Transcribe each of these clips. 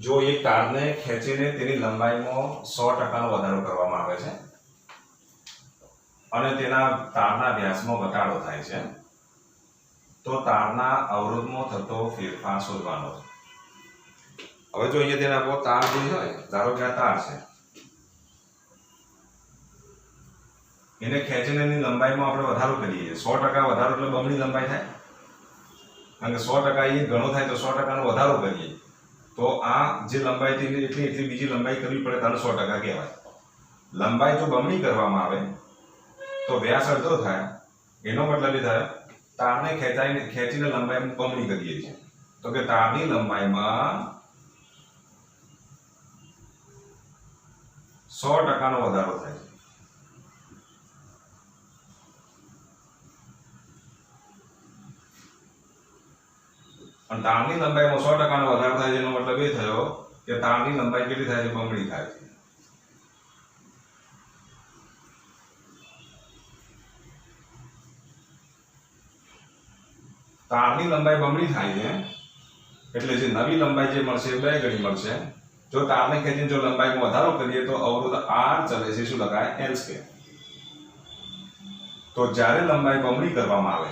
જો એક તારને ખેંચીને તેની લંબાઈમાં 100% વધારો કરવામાં આવે છે અને તેના તારના વ્યાસમાં ઘટાડો થાય છે તો તારના અવરોધમાં થતો ફેરફાર શોધવાનો છે। હવે જો અહીંયા તેના પર તાર જે હોય, ધારો કે આ તાર છે, એને ખેંચીને એની લંબાઈમાં આપણે વધારો કરીએ, 100% વધારો એટલે બમણી લંબાઈ થાય, કારણ કે 100% એ ઘણો થાય તો 100% નો વધારો કરીએ તો આ જે લંબાઈ થી એટલી બીજી લંબાઈ કરવી પડે તારે 100% કહેવાય। લંબાઈ જો બમણી કરવામાં આવે તો વ્યાસ અડધો થાય, એનો મતલબ એ થાય તારને ખેંચીને લંબાઈ બમણી કરીએ છીએ તો કે તારની લંબાઈમાં 100% નો વધારો થાય છે। અને તારની લંબાઈમાં 100% નો વધારો થાય છે એનો મતલબ એ થયો કે તારની લંબાઈ કેટલી થાય છે? બમણી થાય છે। તારની લંબાઈ બમણી થાય છે એટલે જે નવી લંબાઈ જે મળશે એ 2 ગણી મળશે। જો તારને ખેંચીને જો લંબાઈમાં વધારો કરીએ તો અવરોધ r ચલે છે, શું લખાય? l²। તો જ્યારે લંબાઈ બમણી કરવામાં આવે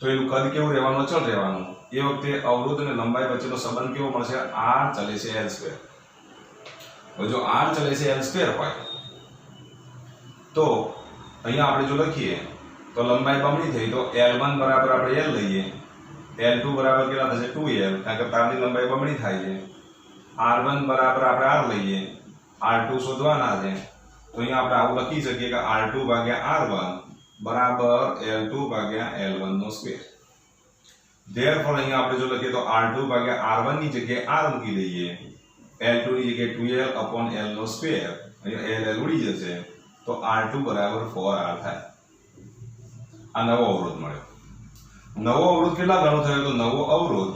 તો એનું કદ કેવું રહેવાનું? અચળ રહેવાનું। એ વખતે અવરોધ અને લંબાઈ વચ્ચેનો સંબંધ કેવો મળશે? r ચલે છે l²। હવે જો r ચલે છે l² હોય તો અહીંયા આપણે જો લખીએ તો લંબાઈ બમણી થઈ તો l1 બરાબર આપણે l લઈએ, l2 બરાબર કેટલા થશે? 2l, કારણ કે તારની લંબાઈ બમણી થાય છે। r1 બરાબર આપણે r લઈએ, r2 શોધવાના છે તો અહીંયા આપણે આવું લખી શકીએ કે r2 ભાગ્યા r1 બરાબર l2 ભાગ્યા l1 નો સ્ક્વેર। ધેરફોર અહીંયા આપણે જો લખીએ તો r2 ભાગ્યા r1 ની જગ્યાએ r મૂકી દઈએ, l2 ની જગ્યાએ 2l upon l નો સ્ક્વેર, અહીંયા l ઉડી જશે તો r2 બરાબર 4r થાય। આ નવો અવરોધ મળ્યો। નવો અવરોધ કેટલા ગણો થયો? તો નવો અવરોધ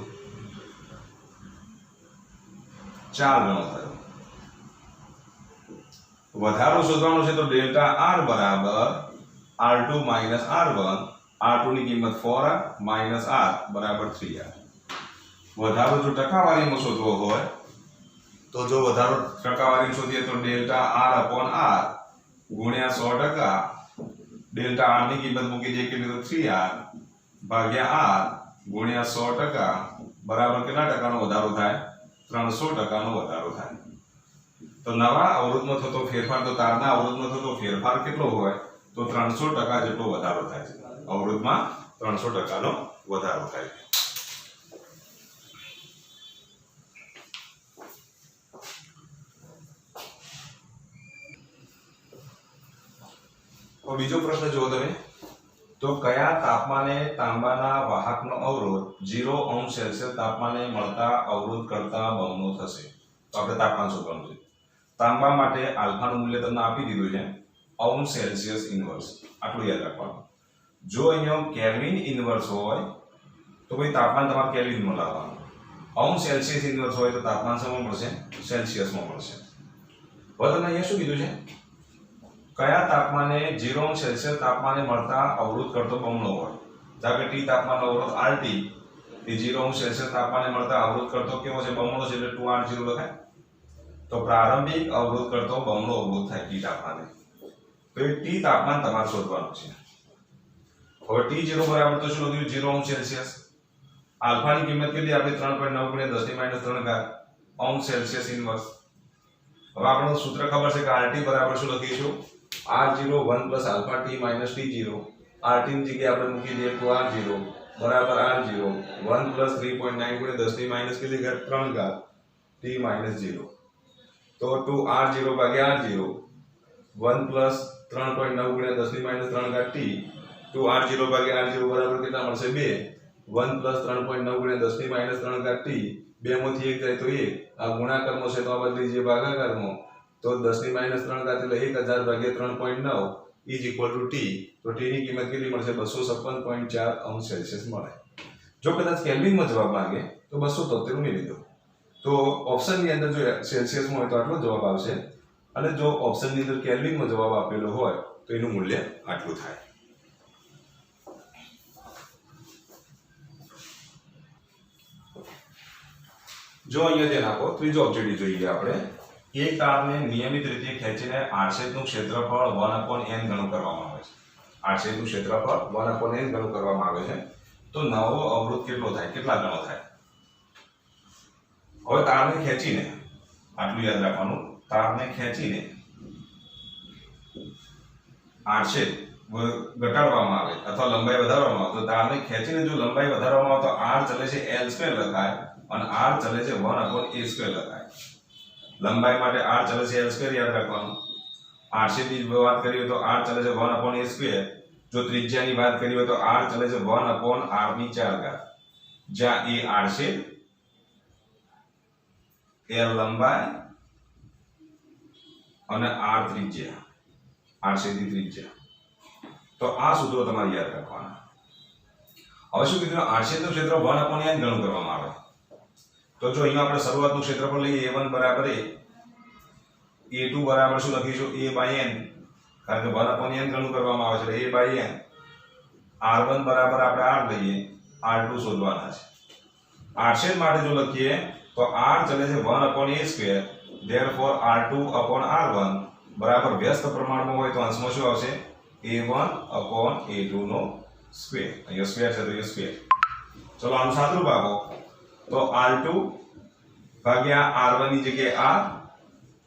4 ગણો થયો। વધારો શોધવાનો છે તો ડેલ્ટા r બરાબર r2 માઇનસ r1, r2 ની કિંમત 4r માઇનસ r બરાબર 3r। વધારો જો ટકાવારીમાં શોધવો હોય તો જો વધારો ટકાવારીમાં શોધીએ તો ડેલ્ટા r upon r ગુણ્યા 100%, ડેલ્ટા r ની કિંમત મૂકી દઈએ કેટલી? તો 3r ભાગ્યા r ગુણ્યા 100% બરાબર કેટલા ટકાનો વધારો થાય? 300% નો વધારો થાય। તો નવા અવરોધમાં થતો ફેરફાર, તો તારના અવરોધમાં થતો ફેરફાર કેટલો હોય? તો 300% જેટલો વધારો થાય છે। અવરોધમાં 300% નો વધારો થાય છે। બીજો પ્રશ્ન જુઓ તમે, તો કયા તાપમાને તાંબાના વાહકનો અવરોધ 0°C તાપમાને મળતા અવરોધ કરતા બમણો થશે? તો આપણે તાપમાન શોધવાનું છે। તાંબા માટે આલ્ફાનું મૂલ્ય તમને આપી દીધું છે, અંશ સેલ્સિયસ ઇન્વર્સ, આટલું યાદ રાખવાનું। જો અહીંયા કેલ્વિન ઇન્વર્સ હોય તો ભાઈ તાપમાન તમારે કેલ્વિનમાં લાવવાનું, અંશ સેલ્સિયસ ઇન્વર્સ હોય તો તાપમાન શેમાં મળશે? સેલ્સિયસમાં મળશે। હવે તમને અહીંયા શું કીધું છે? કયા તાપમાને 0°C તાપમાને મળતા અવરોધ કરતો બમણો હોય? ધારો કે T તાપમાનનો અવરોધ RT એ 0°C તાપમાને મળતા અવરોધ કરતો કેવો છે? બમણો છે એટલે 2r0 લખાય। તો પ્રારંભિક અવરોધ કરતો બમણો અવરોધ થાય T તાપમાને। તો એ T તાપમાન તમારે શોધવાનું છે। હવે T0 બરાબર તો શું લખ્યું? 0°C। આલ્ફાની કિંમત કેટલી? આપણે 3.9 ગુણ્યા 10 - 3 અંશ સેલ્સિયસ ઇન્વર્સ। હવે આપણને સૂત્ર ખબર છે કે RT બરાબર શું લખીશું? r0 1 plus alpha t minus t0, rt ની જગ્યાએ આપણે મૂકી દઈએ 2r0 બરાબર r0 1 plus 3.9 ગુણ્યા 10 ની માઈનસ કેટલી ઘાત? 3 ઘાત t minus 0, તો 2r0 ભાગ્યા r0 1 plus 3.9 ગુણ્યા 10 ની માઈનસ 3 ઘાત t, 2r0 ભાગ્યા r0 બરાબર કેટલા મળશે? 2, 1 plus 3.9 ગુણ્યા 10 ની માઈનસ 3 ઘાત t, 2 માંથી 1 જાય તો 1, આ ગુણાકારમાં છે તો આ બદલી જઈએ ભાગાકારમાં, તો 10 ની માઈનસ 3 ઘાત એટલે 1000 ભાગ્યા 3.9 ઇઝ ઇક્વલ ટુ t, તો t ની કિંમત કેટલી મળશે? 256.4 અંશ સેલ્સિયસ મળે। જો કદાચ કેલ્વિનમાં જવાબ માંગે તો 273 ઉમેરી દો, તો ઓપ્શનની અંદર જો સેલ્સિયસમાં હોય તો આટલો જવાબ આવશે, અને જો ઓપ્શનની અંદર કેલ્વિનમાં જવાબ આપેલો હોય તો એનું મૂલ્ય આટલું થાય। જો અહીંયા ધ્યાન આપો, ત્રીજો ઓબ્જેક્ટિવ જોઈએ આપણે. એક તારને નિયમિત રીતે ખેંચીને આડછેદનું ક્ષેત્રફળ 1/n ગણું કરવામાં આવે છે. આડછેદનું ક્ષેત્રફળ 1/n ગણું કરવામાં આવે છે. તો નવો અવરોધ કેટલો થાય, કેટલા ગણો થાય? હવે તારને ખેંચીને, આટલું યાદ રાખવાનું, તારને ખેંચીને આડછેદ ઘટાડવામાં આવે અથવા લંબાઈ વધારવામાં આવે તો તારને ખેંચીને જો લંબાઈ વધારવામાં આવે તો r ચલે છે l² લખાય અને r ચલે છે 1/a² લખાય. લંબાઈ માટે r ચલે છે l² યાદ રાખવાનું. આડછેદની વાત કરીએ તો r ચલે છે 1/a². જો ત્રિજ્યાની વાત કરીએ તો r ચલે છે 1/r², જ્યાં a આડછેદ, l લંબાઈ અને r ત્રિજ્યા, આડછેદની ત્રિજ્યા. તો આ સૂત્રો તમારે યાદ રાખવાના. હવે શું કીધું? આડછેદનું ક્ષેત્ર 1/n ગણું કરવામાં આવે. તો જો અહીંયા આપણે શરૂઆતનું ક્ષેત્રફળ લઈએ a1 બરાબર a, a2 બરાબર શું લખીશું? a/n, કારણ કે 1/n ગણું કરવામાં આવે છે એટલે a/n. r1 બરાબર આપણે r લઈએ, r2 શોધવાના છે. આડછેદ માટે જો લખીએ તો r ચલે છે 1/a², therefore r2/r1 બરાબર વ્યસ્ત પ્રમાણમાં હોય તો અંશમાં શું આવશે? a1/a2 નો સ્ક્વેર. અહીંયા સ્ક્વેર છે તો એ સ્ક્વેર. ચલો આનું સાદુરૂપ આપો તો r2 ભાગ્યા r1 ની જગ્યાએ r,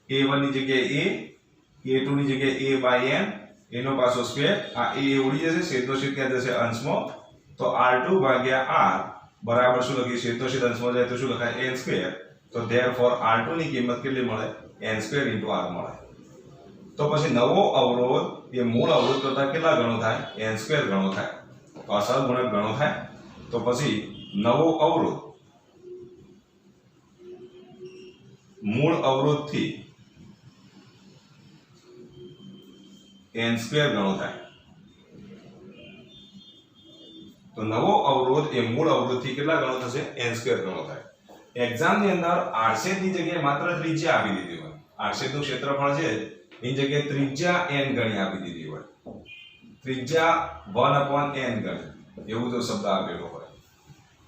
a1 ની જગ્યાએ a, a2 ની જગ્યાએ a/n, એનો પાછો સ્ક્વેર. આ a ઉડી જશે, છેદનો છેદ ક્યાં જશે? અંશમાં. તો r2 ભાગ્યા r બરાબર શું લખીએ? છેદનો છેદ અંશમાં જાય તો શું લખાય? n². તો therefore r2 ની કિંમત કેટલી મળે? n² * r મળે. તો પછી નવો અવરોધ એ મૂળ અવરોધ કરતા કેટલા ગણો થાય? n² ગણો થાય. તો આ સહગુણક ગણો થાય. તો પછી નવો અવરોધ મૂળ અવરોધથી n² ગણો થાય. તો નવો અવરોધ એ મૂળ અવરોધથી કેટલા ગણો થશે? n² ગણો થાય. એક્ઝામની અંદર આડછેદની જગ્યાએ માત્ર ત્રિજ્યા આપી દીધી હોય, આડછેદનું ક્ષેત્રફળ છે એની જગ્યાએ ત્રિજ્યા n ગણી આપી દીધી હોય, ત્રિજ્યા 1/n ગણી, એવું જો શબ્દ આપેલો હોય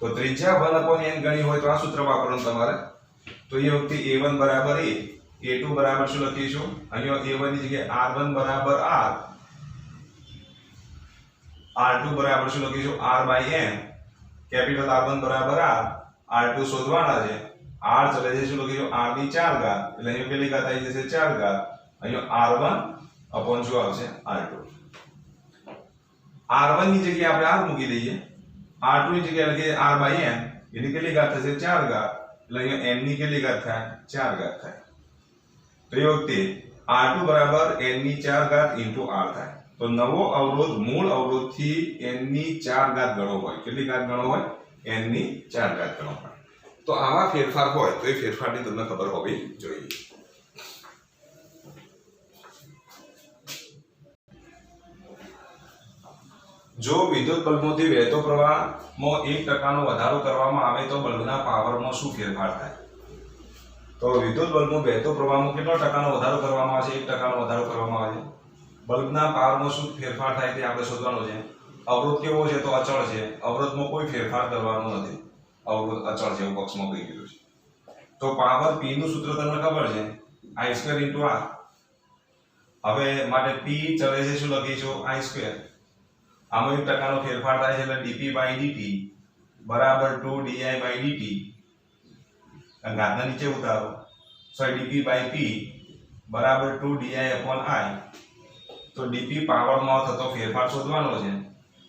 તો ત્રિજ્યા 1/n ગણી હોય તો આ સૂત્ર વાપરવાનું તમારે. તો એ વખતે a1 બરાબર a, a2 બરાબર શું લખીશું? અહીંયા a1 ની જગ્યાએ r1 બરાબર r, r2 બરાબર શું લખીશું? r/n, કેપિટલ R1 બરાબર r, r2 શોધવાના છે. r ચલે છે શું લખીશું? r⁴ એટલે અહીંયા કેટલી ઘાત આવી જશે? 4 ઘાત. અહીંયા r1 અપોન શું આવશે? r2. r1 ની જગ્યાએ આપણે r મૂકી દઈએ, r2 ની જગ્યાએ લખીએ r/n, એની કેટલી ઘાત થશે? 4 ઘાત. એટલે અહીંયા n ની કેટલી ઘાત થાય? 4 ઘાત થાય. તો એ વખતે r2 બરાબર n ની 4 ઘાત * r થાય. તો નવો અવરોધ મૂળ અવરોધથી n ની 4 ઘાત ગણો હોય. કેટલી ઘાત ગણો હોય? n ની 4 ઘાત ગણો હોય. તો આવા ફેરફાર હોય તો એ ફેરફારની તમને ખબર હોવી જોઈએ. જો વિદ્યુત બલ્બમાંથી વહેતો પ્રવાહમાં 1% નો વધારો કરવામાં આવે તો બલ્બના પાવરમાં શું ફેરફાર થાય? તો વિદ્યુત બલ્બમાં વહેતો પ્રવાહમાં કેટલો ટકાનો વધારો કરવામાં આવે છે? 1% નો વધારો કરવામાં આવે છે. બલ્બના પાવરમાં શું ફેરફાર થાય તે આપણે શોધવાનું છે. અવરોધ કેવો છે? તો અચળ છે. અવરોધમાં કોઈ ફેરફાર કરવાનો નથી. અવરોધ અચળ છે એવું પક્ષમાં કહી દીધું છે. તો પાવર p નું સૂત્ર તમને ખબર છે, i² * r. હવે માટે p ચલે છે શું લખીશું? i². આમાં 1% નો ફેરફાર થાય છે એટલે dp/dt બરાબર 2di/dt. ઘાતના નીચે ઉતારો. dp/p બરાબર 2di/i. તો dp પાવરમાં થતો ફેરફાર શોધવાનો છે.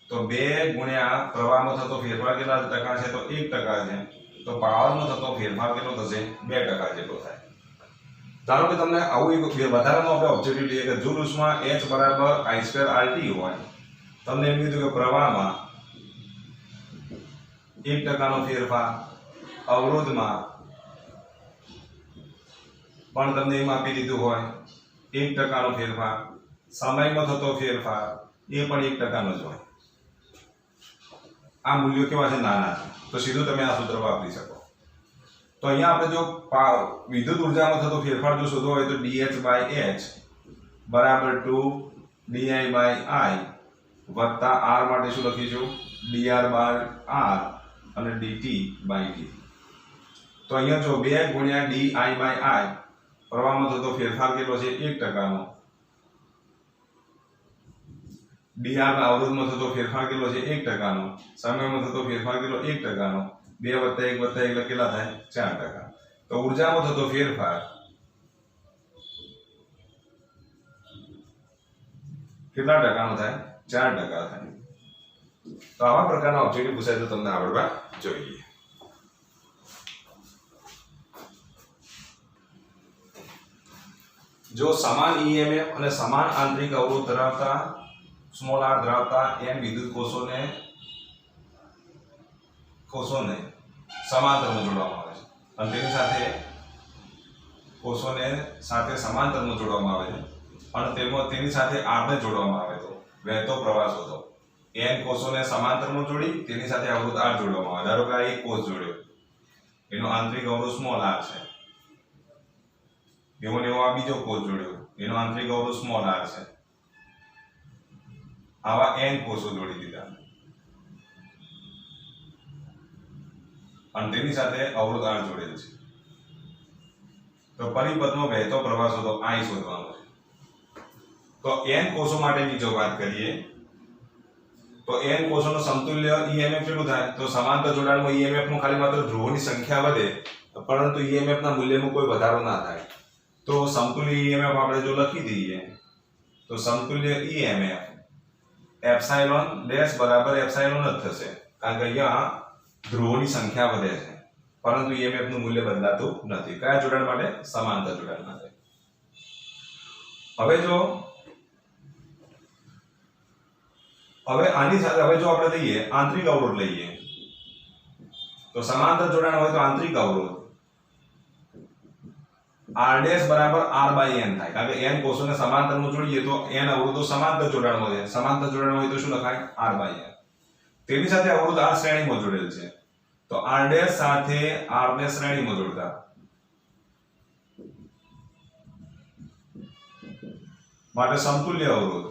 તો 2 ગુણ્યા પ્રવાહમાં થતો ફેરફાર કેટલા ટકા છે? તો 1% છે. તો પાવરમાં થતો ફેરફાર કેટલો થશે? 2% જેટલો થાય. ધારો કે તમને આવું એક વધારાનો આપણે ઓબ્જેક્ટિવ લઈએ કે જો ઉષ્મા h બરાબર i²RT હોય, તમને એમ કીધું કે પ્રવાહમાં 1% નો ફેરફાર, અવરોધમાં પણ તમને એમ આપી દીધું હોય 1% નો ફેરફાર, સમયમાં થતો ફેરફાર એ પણ 1% નો જ હોય. આ મૂલ્યો કેવા છે? નાના છે. તો સીધું તમે આ સૂત્ર વાપરી શકો. તો અહીંયા આપણે જો વિદ્યુત ઉર્જામાં થતો ફેરફાર જો શોધવો હોય તો dH/h બરાબર 2di/i વત્તા r માટે શું લખીશું? dr/r અને dt/dt. તો અહીંયા જો 2 ગુણ્યા ડી આઈ બાય આઈ પ્રવાહમાં થતો ફેરફાર કેટલો છે 1% નો ડીઆર ના અવરોધમાં થતો ફેરફાર કેટલો છે 1% નો સમયમાં થતો ફેરફાર કેટલો 1% નો 2 + 1 + 1 એટલે કેટલા થાય 4%. તો ઊર્જામાં થતો ફેરફાર કેટલા ટકાનો થાય 4% થાય. તો આવા પ્રકારના ઓબ્જેક્ટિવ પૂછાય તો તમને આવડવા જોઈએ. જો સમાન ઈએમએફ અને સમાન આંતરિક અવરોધ ધરાવતા સ્મોલ r ધરાવતા n વિદ્યુત કોષોને સમાંતરમાં જોડવામાં આવે છે અને તેની સાથે કોષોને સાથે સમાંતરમાં જોડવામાં આવે છે અને તેની સાથે r ને જોડવામાં આવે તો વહેતો પ્રવાહ શોધો. n કોષોને સમાંતરમાં જોડી તેની સાથે અવરોધ r જોડવામાં આવે. ધારો કે આ એક કોષ જોડ્યો, એનો આંતરિક અવરોધ સ્મોલ r છે. એવો આ બીજો કોષ જોડ્યો, એનો આંતરિક અવરોધ સ્મોલ r છે. આવા n કોષો જોડી દીધા અને તેની સાથે અવરોધ r જોડેલ છે. તો પરિપથમાં વહેતો પ્રવાહ શોધો, I શોધવાનો છે. તો n કોષો માટેની જો વાત કરીએ તો n કોષોનો સમતુલ્ય EMF કેટલું થાય? તો સમાંતર જોડાણમાં EMF માં ખાલી માત્ર ધ્રુવોની સંખ્યા વધે પરંતુ EMF ના મૂલ્યમાં કોઈ વધારો ના થાય. તો સમતુલ્ય EMF આપણે જો લખી દઈએ તો સમતુલ્ય EMF એપ્સાઇલોન ડેશ બરાબર એપ્સાઇલોન જ થશે, કારણ કે અહીંયા ધ્રુવોની સંખ્યા વધે છે પરંતુ EMF નું મૂલ્ય બદલાતું નથી. કયા જોડાણ માટે? સમાંતર જોડાણ માટે. હવે આની સાથે જો આપણે લઈએ આંતરિક અવરોધ લઈએ તો સમાંતર જોડાણ હોય તો આંતરિક અવરોધ r ડેશ બરાબર r બાય n થાય, કારણ કે n કોષોને સમાંતરમાં જોડીએ તો n અવરોધો સમાંતર જોડાણમાં છે. સમાંતર જોડાણ હોય તો શું લખાય? r by n. તેની સાથે અવરોધ r શ્રેણીમાં જોડેલ છે તો r ડેશ સાથે r ને શ્રેણીમાં જોડતા માટે સમતુલ્ય અવરોધ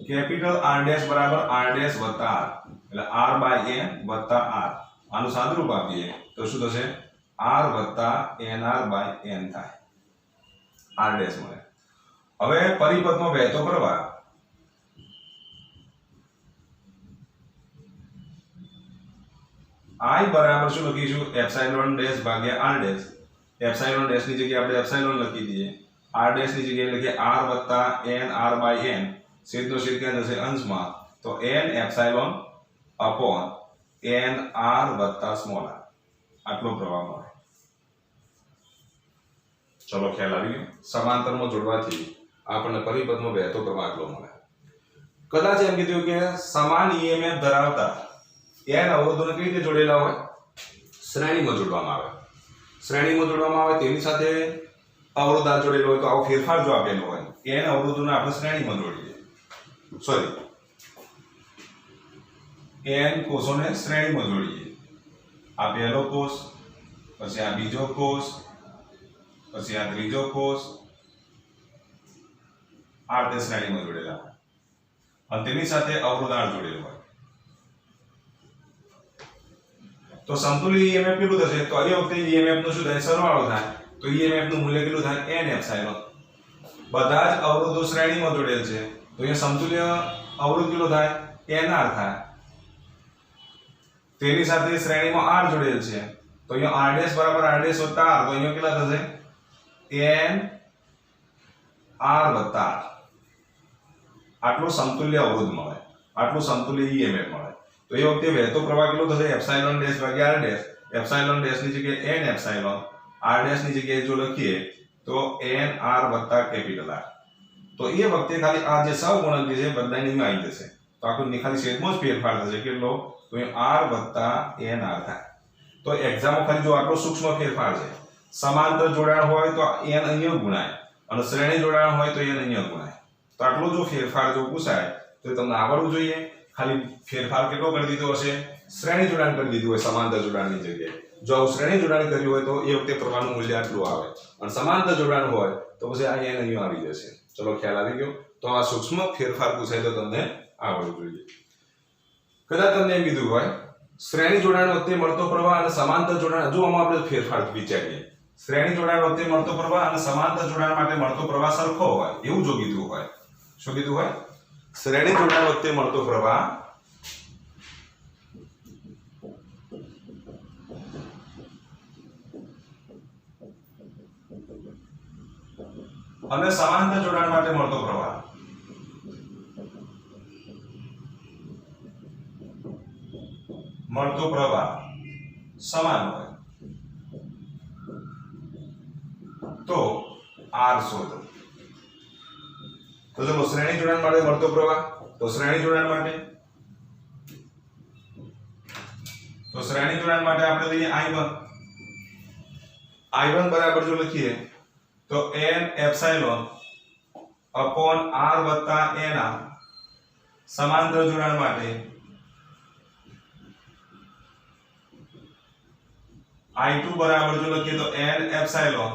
કેપિટલ R ડેશ બરાબર R ડેશ વત્તા R એટલે R બાય n વત્તા R. આનું સાદુરૂપ આપીએ તો શું થશે? R વત્તા NR બાય n થાય, R ડેશ મળે. હવે પરિપથમાં વહેતો પ્રવાહ I બરાબર શું લખીશું? એપ્સાઇલોન ડેશ ભાગ્યા R ડેશ. એપ્સાઇલોન ડેશ ની જગ્યાએ આપણે એપ્સાઇલોન લખી દઈએ, R ડેશ ની જગ્યાએ લખીએ R વત્તા NR બાય n. છેદનો છેદ ક્યાં જશે? અંશમાં. તો n epsilon upon n r વત્તા સ્મોલ r આટલો પ્રવાહ મળે. ચલો ખ્યાલ આવી ગયો. સમાંતરમાં જોડવાથી આપણને પરિપથમાં વહેતો પ્રવાહ આટલો મળે. કદાચ એમ કીધું કે સમાન EMF ધરાવતા n અવરોધોને કઈ રીતે જોડેલા હોય? શ્રેણીમાં જોડવામાં આવે. શ્રેણીમાં જોડવામાં આવે તેની સાથે અવરોધ r જોડેલો હોય તો આવો ફેરફાર જો આપેલો હોય n અવરોધોને આપણે શ્રેણીમાં જોડીએ, n કોષોને શ્રેણીમાં જોડીએ. આ પહેલો કોષ, પછી આ બીજો કોષ, પછી આ ત્રીજો કોષ, આ તે શ્રેણીમાં જોડેલા હોય અને તેની સાથે અવરોધ r જોડેલો હોય તો સમતુલ્ય EMF કેટલું થશે? તો આ વખતે EMF નો શું થાય? સરવાળો થાય. તો EMF નું મૂલ્ય કેટલું થાય? n epsilon. બધા જ અવરોધો શ્રેણીમાં જોડેલ છે તો અહીંયા સમતુલ્ય અવરોધ કેટલો થાય? NR થાય. તેની સાથે શ્રેણીમાં r જોડેલ છે તો અહીંયા r ડેશ બરાબર r ડેશ વત્તા r. તો અહીંયા કેટલા થશે? n r વત્તા r. આટલો સમતુલ્ય અવરોધ મળે, આટલું સમતુલ્ય EMF મળે. તો એ વખતે વહેતો પ્રવાહ કેટલો થશે? એપ્સાઇલોન ડેશ ભાગ્યા r ડેશ. એપ્સાઇલોન ડેશ ની જગ્યાએ n એપ્સાઇલોન, r ડેશ ની જગ્યાએ જો લખીએ તો n r વત્તા કેપિટલ R. તો એ વખતે ખાલી આ જે સહગુણક છે બદલાઈને અહીં આવી જશે તો આખું ખાલી છેદમાં જ ફેરફાર થશે. કેટલો? તો r વત્તા NR થાય. તો એક્ઝામમાં ખાલી જો આટલો સૂક્ષ્મ ફેરફાર છે. સમાંતર જોડાણ હોય તો n અહીંયા ગુણાય અને શ્રેણી જોડાણ હોય તો n અહીંયા ગુણાય. તો આટલો જો ફેરફાર જો પૂછાય તો તમને આવડવું જોઈએ. ખાલી ફેરફાર કેટલો કરી દીધો હશે? શ્રેણી જોડાણ કરી દીધું હોય સમાંતર જોડાણની જગ્યાએ. જો આવું શ્રેણી જોડાણ કર્યું હોય તો એ વખતે પ્રવાહનું મૂલ્ય આટલું આવે અને સમાંતર જોડાણ હોય તો પછી આ n અહીંયા આવી જશે. ચલો ખ્યાલ આવી ગયો. તો આ સૂક્ષ્મ ફેરફાર પૂછાય તો તમને આવડવું જોઈએ. કદાચ તમને એમ કીધું હોય શ્રેણી જોડાણ વખતે મળતો પ્રવાહ અને સમાંતર જોડાણ, જો આમાં આપણે ફેરફાર વિચારીએ, શ્રેણી જોડાણ વખતે મળતો પ્રવાહ અને સમાંતર જોડાણ માટે મળતો પ્રવાહ સરખો હોય એવું જો કીધું હોય, શું કીધું હોય? શ્રેણી જોડાણ વખતે મળતો પ્રવાહ અને સમાંતર જોડાણ માટે મળતો પ્રવાહ સમાન હોય તો R શોધો. તો ચલો શ્રેણી જોડાણ માટે મળતો પ્રવાહ, તો શ્રેણી જોડાણ માટે આપણે લઈએ I1 બરાબર જો લખીએ તો n એપ્સિલોન અપોન r વત્તા nr સમાંતર જોડાણ માટે I2 બરાબર જો લખીએ તો n એપ્સિલોન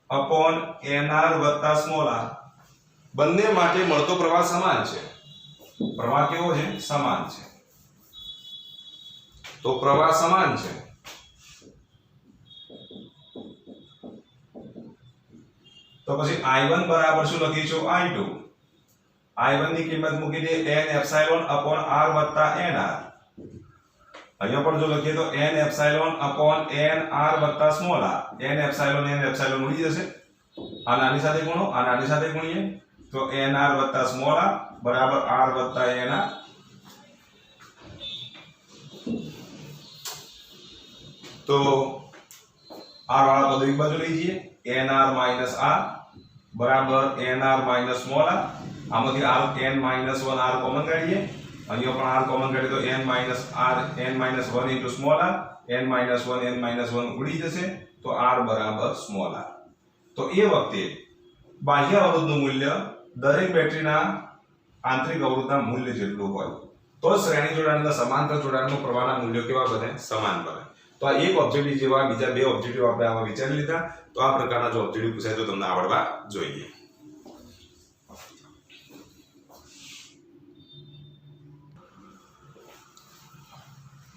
અપોન nr વત્તા સ્મોલ r. બંને માટે મળતો પ્રવાહ સમાન છે. પ્રવાહ કેવો છે? સમાન છે. તો પ્રવાહ સમાન છે તો પછી I1 બરાબર શું લખીશું? I2. I1 ની કિંમત મૂકી દે n એપ્સિલોન અપોન r વત્તા nr. અહીંયા પણ જો લખીએ તો n એપ્સિલોન અપોન nr વત્તા સ્મોલ r. n એપ્સિલોન ઉડી જશે. આ નાની સાથે ગુણો, આ નાની સાથે ગુણીએ તો nr વત્તા સ્મોલ r બરાબર r વત્તા nr. તો r વાળા પદ એક બાજુ લઈ જઈએ, nr માઈનસ r બરાબર nr માઈનસ સ્મોલ r. આમાંથી r n minus 1 r common કાઢીએ, અહીંયા પણ r કોમન કાઢીએ તો n minus 1 into small r, n minus 1 ઉડી જશે તો r બરાબર સ્મોલ r. તો એ વખતે બાહ્ય અવરોધનું મૂલ્ય દરેક બેટરીના આંતરિક અવરોધના મૂલ્ય જેટલું હોય તો શ્રેણી જોડાણના સમાંતર જોડાણનું પ્રવાહના મૂલ્યો કેવા બને? સમાન બને. તો આ એક ઓબ્જેક્ટિવ જેવા બીજા બે ઓબ્જેક્ટિવ આપણે આમાં વિચારી લીધા. તો આ પ્રકારના જો ઓબ્જેક્ટિવ પૂછાય તો તમને આવડવા જોઈએ.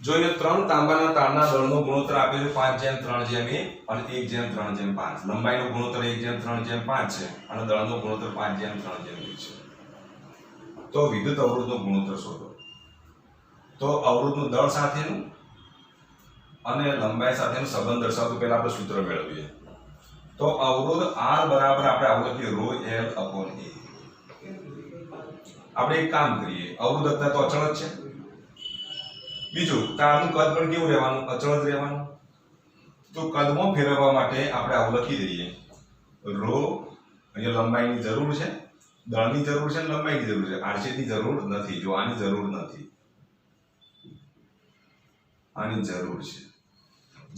જોઈએ 3 તાંબાના તારના દળનો ગુણોત્તર આપેલ છે 5:3:1 અને 1:3:5. લંબાઈનો ગુણોત્તર 1:3:5 છે અને દળનો ગુણોત્તર 5:3:2 છે. તો વિદ્યુત અવરોધનો ગુણોત્તર શોધો. તો અવરોધનું દળ સાથેનું અને લંબાઈ સાથેનો સંબંધ દર્શાવતો પહેલા આપણે સૂત્ર મેળવીએ. તો અવરોધ R બરાબર આપણે આવું લખીએ ρ L અપોન A. આપણે એક કામ કરીએ, અવરોધ અત્યારે તો અચળ જ છે. બીજું તારનું કદ પણ કેવું રહેવાનું? અચળ જ રહેવાનું. તો કદમાં ફેરવવા માટે આપણે આવું લખી દઈએ ρ. અહીંયા લંબાઈની જરૂર છે, દળની જરૂર છે, લંબાઈની જરૂર છે. આડછેદની જરૂર નથી. જો આની જરૂર નથી, આની જરૂર છે.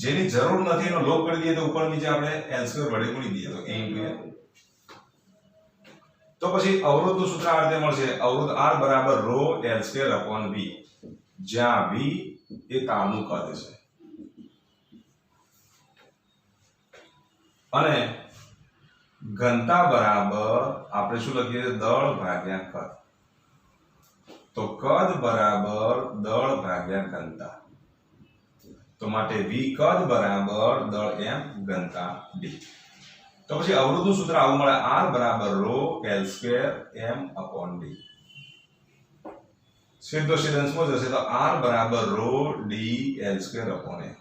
જેની જરૂર નથી એનો લોપ કરી દઈએ તો ઉપર નીચે આપણે L² વડે ગુણી દઈએ તો A * L. તો પછી અવરોધનું સૂત્ર આ રીતે મળશે. અવરોધ R બરાબર ρ L² અપોન V, જ્યાં V એ તારનું કદ છે અને ઘનતા બરાબર આપણે શું લખીએ? દળ ભાગ્યા કદ. તો કદ બરાબર દળ ભાગ્યા ઘનતા. તો માટે V કદ બરાબર દળ m ઘનતા d. તો પછી અવરોધનું સૂત્ર આવું મળે R બરાબર ρ L² m અપોન d. સીધો અંશમાં જશે તો R બરાબર ρ d L² અપોન m.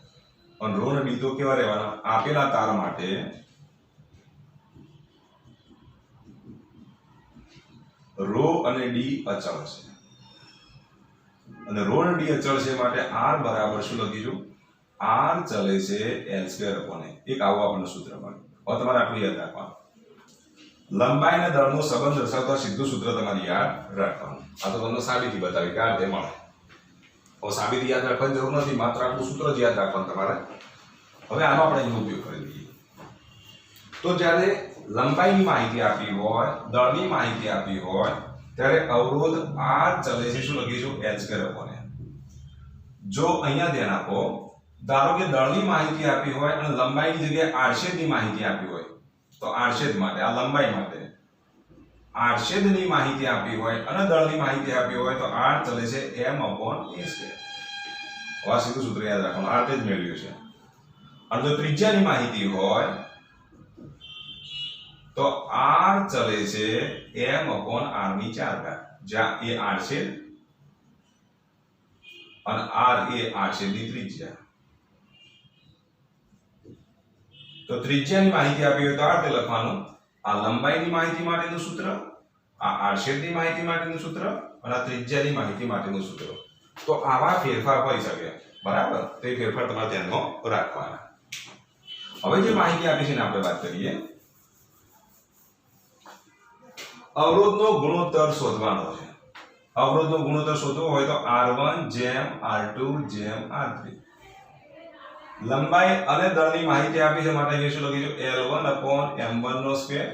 અને ρ અને d તો કેવા રહેવાના? આપેલા તાર માટે ρ અને d અચળ છે અને ρ અને d અચળ છે માટે R બરાબર શું લખીશું? R ચલે છે L² અપોન a. એક આવું આપણને સૂત્ર મળ્યું. હવે તમારે આટલું યાદ રાખવાનું. લંબાઈ અને દળનો સંબંધ દર્શાવતા સીધું સૂત્ર તમારે યાદ રાખવાનું. આ તો તમને સાબિતી બતાવી કે આ રીતે મળે. હવે સાબિતી યાદ રાખવાની જરૂર નથી, માત્ર આટલું સૂત્ર જ યાદ રાખવાનું તમારે. હવે આનો આપણે એનો ઉપયોગ કરી લઈએ. તો જ્યારે લંબાઈની માહિતી આપી હોય, દળની માહિતી આપી હોય ત્યારે અવરોધ R ચલે છે શું લખીશું? L² upon a. જો અહીંયા ધ્યાન આપો, ધારો કે દળની માહિતી આપી હોય અને લંબાઈની જગ્યાએ આડછેદની માહિતી આપી હોય તો આડછેદ માટે, આ લંબાઈ માટે આડછેદની માહિતી આપી હોય અને દળની માહિતી આપી હોય તો R ચલે છે m અપોન a². આ સીધું સૂત્ર યાદ રાખવાનું, આ રીતે જ મેળવ્યું છે. અને જો ત્રિજ્યાની માહિતી હોય તો r ચલે છે m/r ની 4 ઘાત, જ્યાં એ r છે અને r એ r છેદની ત્રિજ્યા. તો ત્રિજ્યાની માહિતી આપી હોય તો આ રીતે લખવાનું, આ લંબાઈની માહિતી માટેનું સૂત્ર, આ r છેદની માહિતી માટેનું સૂત્ર અને આ ત્રિજ્યાની માહિતી માટેનું સૂત્ર. તો આવા ફેરફાર હોઈ શકે, બરાબર? તો એ ફેરફાર તમારે ધ્યાનમાં રાખવાના. હવે જે માહિતી આપી છે ને આપણે વાત કરીએ, અવરોધનો ગુણોત્તર શોધવાનો છે. અવરોધનો ગુણોત્તર શોધવો હોય તો r1 r2 r3. લંબાઈ અને દળની માહિતી આપી છે માટે અહીં શું લખીશું, L1/m1 નો square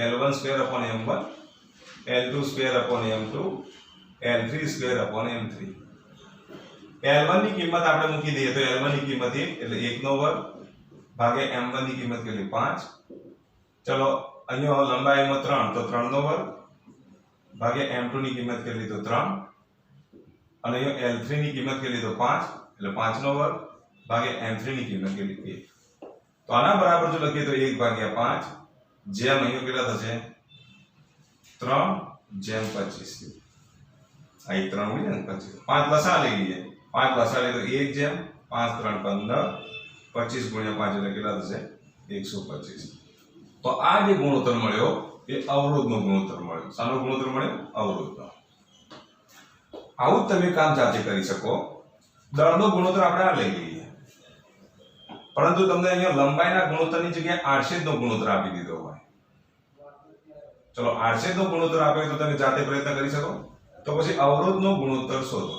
L1/m1, L2/m2, L3/m3. L1 ની કિંમત આપણે મૂકી દઈએ તો L1 ની કિંમત 1 એટલે 1 નો વર્ગ ભાગ્યા m1 ની કિંમત કેટલી 5. ચલો અહીંયા લંબાઈમાં 3 તો 3 નો વર્ગ ભાગ્યા m2 ની કિંમત કેટલી તો 3 અને અહીંયા L3 ની કિંમત કેટલી તો 5 એટલે 5 નો વર્ગ ભાગ્યા m3 ની કિંમત કેટલી 1. તો આના બરાબર જો લખીએ તો 1/5 જેમ અહીંયા કેટલા થશે 3/25. આ 3 હોય ને 25. 5 લસા લઈ લઈએ, 5 લસા લઈએ તો 1/5 3 15 25 × 5 એટલે કેટલા થશે 125. તો આ જે ગુણોત્તર મળ્યો એ અવરોધનો ગુણોત્તર મળ્યો. શાનો ગુણોત્તર મળ્યો? અવરોધનો. આવું તમે કામ જાતે કરી શકો. દળનો ગુણોત્તર આપણે આ લઈ લઈએ, પરંતુ તમને અહીંયા લંબાઈના ગુણોત્તરની જગ્યાએ આડછેદનો ગુણોત્તર આપી દીધો હોય. ચલો આડછેદનો ગુણોત્તર આપ્યો તો તમે જાતે પ્રયત્ન કરી શકો. તો પછી અવરોધનો ગુણોત્તર શોધો.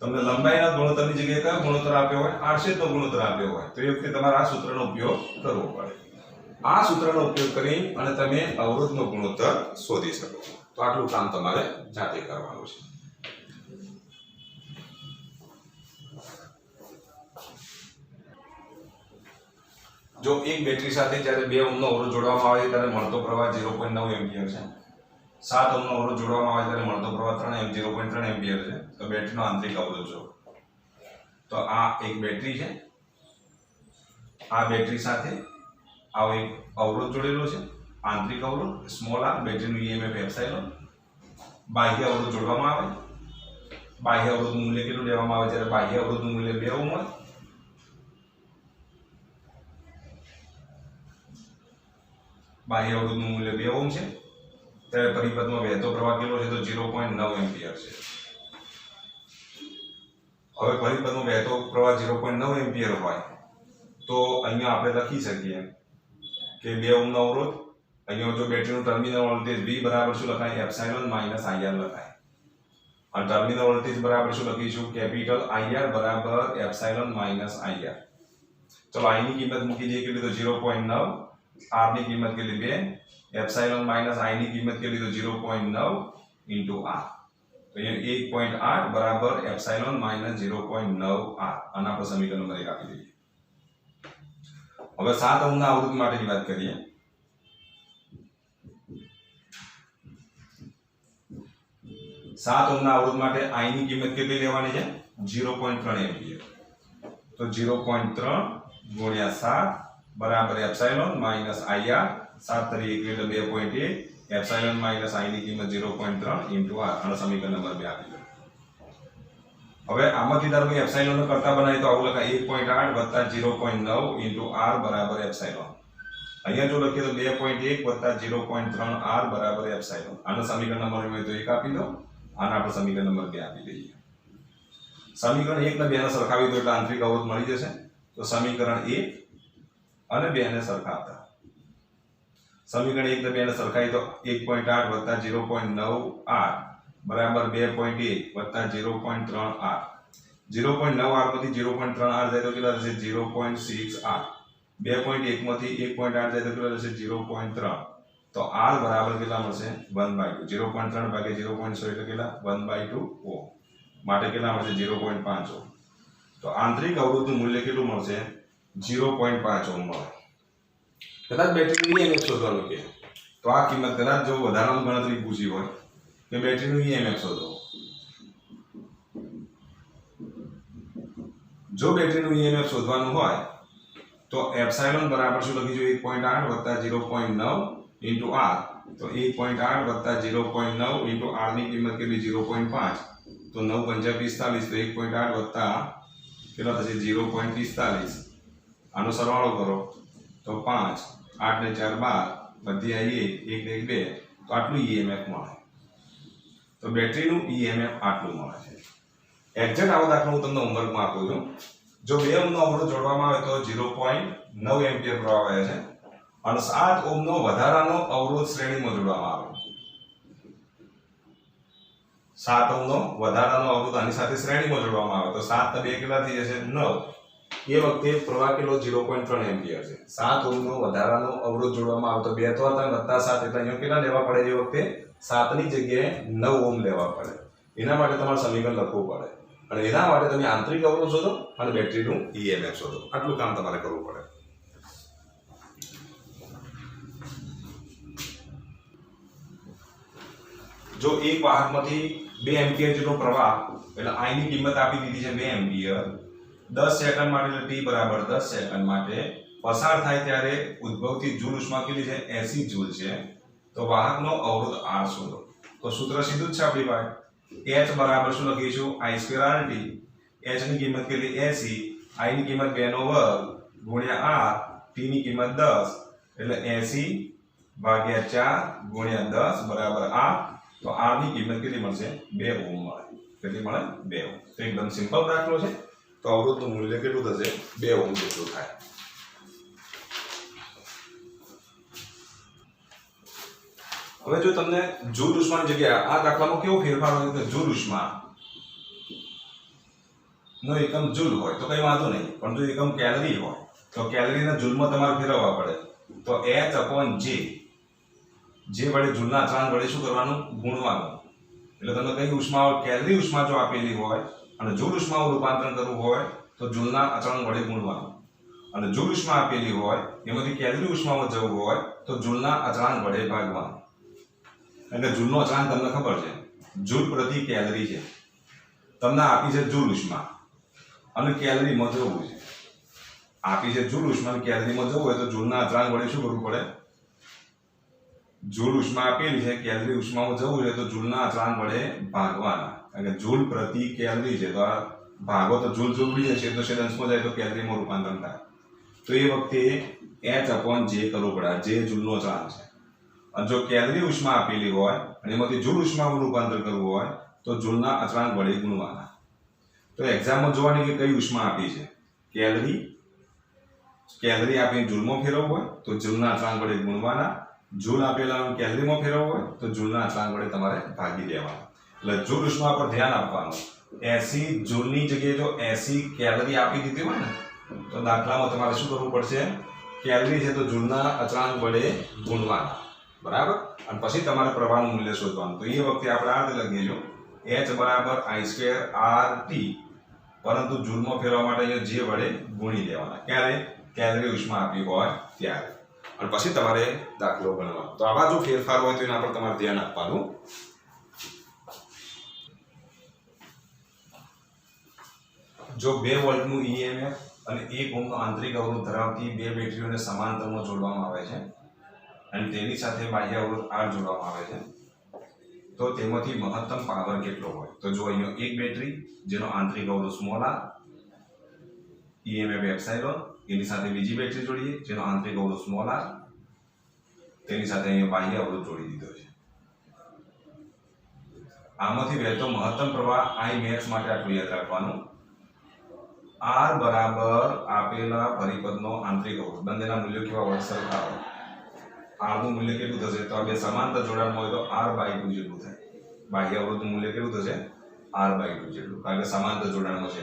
તમને લંબાઈના ગુણોત્તરની જગ્યાએ કયો ગુણોત્તર આપ્યો હોય? આડછેદનો ગુણોત્તર આપ્યો હોય તો એ વખતે તમારે આ સૂત્રનો ઉપયોગ કરવો પડે. આ સૂત્રનો ઉપયોગ કરી અને તમે અવરોધનો ગુણોત્તર શોધી શકો. તો આટલું કામ તમારે જાતે કરવાનું છે. જો એક બેટરી સાથે જ્યારે 2 ઓહ્મનો અવરોધ જોડવામાં આવે ત્યારે મળતો પ્રવાહ 0.9 એમ્પિયર છે. 7 ઓહ્મનો અવરોધ જોડવામાં આવે ત્યારે મળતો પ્રવાહ 0.3 એમ્પિયર છે. તો બેટરીનો આંતરિક અવરોધ જો, તો આ એક બેટરી છે, આ બેટરી સાથે આવો એક અવરોધ જોડેલો છે, આંતરિક અવરોધ સ્મોલ r, બેટરીનું EMF એપ્સિલોન. બાહ્ય અવરોધ જોડવામાં આવે, બાહ્ય અવરોધનું મૂલ્ય કેટલું લેવામાં આવે? જ્યારે બાહ્ય અવરોધનું મૂલ્ય 2 ઓહ્મ હોય, બાહ્ય અવરોધનું મૂલ્ય 2 ઓહ્મ છે, ત્યારે પરિપથમાં વહેતો પ્રવાહ કેટલો છે? તો 0.9 એમ્પિયર છે. હવે પરિપથમાં વહેતો પ્રવાહ 0.9 એમ્પિયર હોય તો અહીંયા આપણે લખી શકીએ કે 2 ઓહ્મનો અવરોધ, અહીંયા જો બેટરીનું ટર્મિનલ વોલ્ટેજ V બરાબર શું લખાય? એપ્સિલોન માઈનસ IR લખાય. અને ટર્મિનલ વોલ્ટેજ બરાબર શું લખીશું? કેપિટલ IR બરાબર એપ્સિલોન માઈનસ IR. ચલો I ની કિંમત મૂકી દઈએ કેટલી? તો 0.9, R ની કિંમત કેટલી? 2, એપ્સિલોન માઈનસ I ની કિંમત કેટલી? તો 0.9 * R. તો અહીંયા 1.8 બરાબર એપ્સિલોન માઈનસ 0.9 R. આના આપણે સમીકરણ નંબર 1 આપી દઈએ. હવે 7 ઓહ્મના અવરોધ માટેની વાત કરીએ. 7 ઓહ્મના અવરોધ માટે I ની કિંમત કેટલી લેવાની છે? 0.3 એમ્પિયર. તો 0.3 × 7 બરાબર એપ્સિલોન માઈનસ IR. 7 તરી 1 એટલે 2.1, એપ્સિલોન માઈનસ I ની કિંમત 0.3 * R. આનો સમીકરણ નંબર 2 આપી દો. હવે આમાંથી ધારો કે એપ્સિલોન નો કરતા બનાવીએ તો આવું લખાય 1.8 + 0.9 * R બરાબર એપ્સિલોન. અહીંયા જો લખીએ તો 2.1 + 0.3 R બરાબર એપ્સિલોન. આનો સમીકરણ નંબર હોય તો 1 આપી દો. આના આપણે સમીકરણ નંબર 2 આપી દઈએ. સમીકરણ 1 ને 2 ને સરખાવી દો એટલે આંતરિક અવરોધ મળી જશે. તો સમીકરણ 1 અને 2 ને સરખાવતા, સમીકરણ 1 ને 2 ને સરખાવી તો 1.8 + 0.9 R બરાબર 2.1 + 0.3 R. 0.9 R માંથી 0.3 R જાય તો કેટલા થશે? 0.6 R. 2.1 માંથી 1.8 જાય તો કેટલા થશે? 0.3. તો R બરાબર કેટલા મળશે? 1/2. 0.3 ભાગ્યા 0.6 એટલે કેટલા? 1/2 ઓહ્મ. માટે કેટલા મળશે? 0.5 ઓહ્મ. તો આંતરિક અવરોધનું મૂલ્ય કેટલું મળશે? 0.5 ઓહ્મ મળે. કદાચ બેટરીનું EMF શોધવાનું કે તો આ કિંમત કદાચ જો વધારાની ગણતરી પૂછી હોય કે બેટરીનું EMF શોધો જો બેટરીનું ઈએમએફ શોધવાનું હોય તો એપ્સાઇલોન બરાબર શું લખીશું 1.8 વત્તા 0.9 ઇન્ટુ r તો 1.8 વત્તા 0.9 ઇન્ટુ r ની કિંમત કેટલી 0.5 તો 9 5 45 તો 1.8 વત્તા કેટલા થશે 0.45 આનો સરવાળો કરો તો 5 8 ને 4 12 બધી આવી 1 ને 2 તો આટલું ઈએમએફ મળે તો બેટરીનું ઈએમએફ આટલું મળે છે એક્ઝેક્ટ આવો દાખલો હું તમને હોમવર્કમાં આપું છું જો 2 ઓહ્મનો અવરોધ જોડવામાં આવે તો 0.9 એમ્પિયર પ્રવાહ વહે છે અને 7 ઓહ્મનો વધારાનો અવરોધ શ્રેણીમાં જોડવામાં આવે 7 ઓહ્મનો વધારાનો અવરોધ આની સાથે શ્રેણીમાં જોડવામાં આવે તો 7 ને 2 કેટલા થઈ જશે 9 એ વખતે પ્રવાહ કેટલો 0.3 એમ્પિયર છે 7 ઓહ્મનો વધારાનો અવરોધ જોડવામાં આવે તો 2 તો હતા વત્તા 7 એટલે અહીંયા કેટલા લેવા પડે એ વખતે 7 ની જગ્યાએ 9 ઓહ્મ લેવા પડે એના માટે તમારે સમીકરણ લખવું પડે અને એના માટે તમે આંતરિક અવરોધ શોધો અને બેટરીનું ઈએમએફ શોધો આટલું કામ તમારે કરવું પડે જો એક વાહકમાંથી 2 એમ્પિયર જેટલો પ્રવાહ એટલે I ની કિંમત આપી દીધી છે 2 એમ્પિયર 10 સેકન્ડ માટે એટલે t બરાબર 10 સેકન્ડ માટે પસાર થાય ત્યારે ઉદ્ભવતી જૂલ ઉષ્મા કેટલી છે 80 જૂલ છે તો વાહકનો અવરોધ R શોધો તો સૂત્ર સીધું જ છે આપણી પાસે h બરાબર શું લખીશું I2RT h ની કિંમત કેટલી 80 I ની કિંમત 2 નો વર્ગ ગુણ્યા r t ની કિંમત 10 એટલે 80 ભાગ્યા 4 ગુણ્યા 10 બરાબર 8 તો r ની કિંમત કેટલી મળશે 2 ઓહ્મ મળે કેટલી મળે 2 ઓહ્મ તો એકદમ સિમ્પલ દાખલો છે તો અવરોધનું મૂલ્ય કેટલું થશે 2 ઓહ્મ જેટલું થાય હવે જો તમને જૂલ ઉષ્માની જગ્યાએ આ દાખલામાં કેવો ફેરફાર હોય કે જૂલ ઉષ્મા નો એકમ જૂલ હોય તો કઈ વાંધો નહીં પણ જો એકમ કેલરી હોય તો કેલરીના જૂલમાં તમારે ફેરવવા પડે તો h/j જે વડે જૂલના અચળાંક વડે શું કરવાનું ગુણવાનું એટલે તમને કઈ ઉષ્મા કેલરી ઉષ્મા જો આપેલી હોય અને જૂલ ઉષ્મામાં રૂપાંતરણ કરવું હોય તો જૂલના અચળાંક વડે ગુણવાનું અને જૂલ ઉષ્મા આપેલી હોય એમાંથી કેલરી ઉષ્મામાં જવું હોય તો જૂલના અચળાંક વડે ભાગવાનું એટલે જૂલનો અચળાંક તમને ખબર છે જૂલ પ્રતિ કેલરી છે તમને આપી છે જૂલ ઉષ્મા અને કેલરીમાં જવું છે આપી છે જૂલ ઉષ્મા અને કેલરીમાં જવું હોય તો જૂલના અચળાંક વડે શું કરવું પડે જૂલ ઉષ્મા આપેલી છે કેલરી ઉષ્મામાં જવું છે તો જૂલના અચળાંક વડે ભાગવાના કારણ કે જૂલ પ્રતિ કેલરી છે તો આ ભાગો તો જૂલ ઉડી જશે તો છેદંશમાં જાય તો કેલરીમાં રૂપાંતરણ થાય તો એ વખતે h/j કરવું પડે જે જૂલનો અચળાંક છે અને જો કેલરી ઉષ્મા આપેલી હોય અને એમાંથી જૂલ ઉષ્મામાં રૂપાંતર કરવું હોય તો જૂલના અચળાંક વડે ગુણવાના તો એક્ઝામમાં જોવાની કે કઈ ઉષ્મા આપી છે કેલરી આપીને જૂલમાં ફેરવવું હોય તો જૂલના અચળાંક વડે ગુણવાના જૂલ આપેલા કેલરીમાં ફેરવવું હોય તો જૂલના અચળાંક વડે તમારે ભાગી દેવાના એટલે જૂલ ઉષ્મા પર ધ્યાન આપવાનું 80 જૂલની જગ્યાએ જો 80 કેલરી આપી દીધી હોય ને તો દાખલામાં તમારે શું કરવું પડશે કેલરી છે તો જૂલના અચળાંક વડે ગુણવાના બરાબર અને પછી તમારે પ્રવાહનું મૂલ્ય શોધવાનું તો એ વખતે આપણે આ રીતે લખીશું h બરાબર I2RT પરંતુ જૂલમાં ફેરવા માટે અહીંયા જે વડે ગુણી દેવાના ક્યારે કેલરી ઉષ્મા આપી હોય ત્યારે અને પછી તમારે દાખલો ગણવાનો તો આવા જો ફેરફાર હોય તો એના પર તમારે ધ્યાન આપવાનું જો 2 વોલ્ટનું ઈએમએફ અને 1 ઓહ્મનો આંતરિક અવરોધ ધરાવતી 2 બેટરીઓને સમાંતરમાં જોડવામાં આવે છે અને તેની સાથે બાહ્ય અવરોધ R જોડવામાં આવે છે તો તેમાંથી મહત્તમ પાવર કેટલો હોય તો જો અહીંયા એક બેટરી જેનો આંતરિક અવરોધ સ્મોલ r ઈએમએફ એપ્સાઇલોન એની સાથે બીજી બેટરી જોડીએ જેનો આંતરિક અવરોધ સ્મોલ r તેની સાથે અહીંયા બાહ્ય અવરોધ જોડી દીધો છે આમાંથી વહેતો મહત્તમ પ્રવાહ I max માટે આટલું યાદ રાખવાનું R બરાબર આપેલા પરિપથનો આંતરિક અવરોધ બંનેના મૂલ્યો કેવા હોય સરખા હોય R નું મૂલ્ય કેટલું થશે તો આ બે સમાંતર જોડાણમાં હોય તો R/2 જેટલું થાય બાહ્ય અવરોધનું મૂલ્ય કેટલું થશે R/2 જેટલું કારણ કે સમાંતર જોડાણમાં છે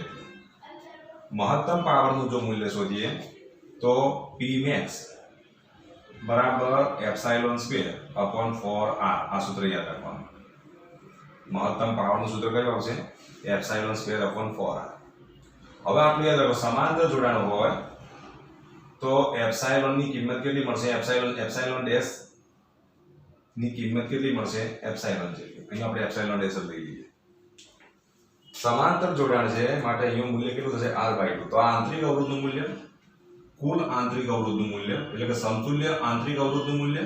મહત્તમ પાવરનું જો મૂલ્ય શોધીએ તો P max બરાબર ε²/4r આ સૂત્ર યાદ રાખવાનું મહત્તમ પાવરનું સૂત્ર કયું આવશે ε²/4r હવે આપણે યાદ રાખો સમાંતર જોડાણ હોય તો એપ્સાઇલોન ની કિંમત કેટલી મળશે એપ્સાઇલોન ડેશ ની કિંમત કેટલી મળશે એપ્સાઇલોન જેટલી અહીં આપણે એપ્સાઇલોન ડેશ લઈ લઈએ समांतर जोड़ाण छे माटे अहींનું मूल्य કેટલું થશે r/2 તો આ આંતરિક અવરોધનું મૂલ્ય કુલ આંતરિક અવરોધનું મૂલ્ય એટલે કે સમતુલ્ય આંતરિક અવરોધનું મૂલ્ય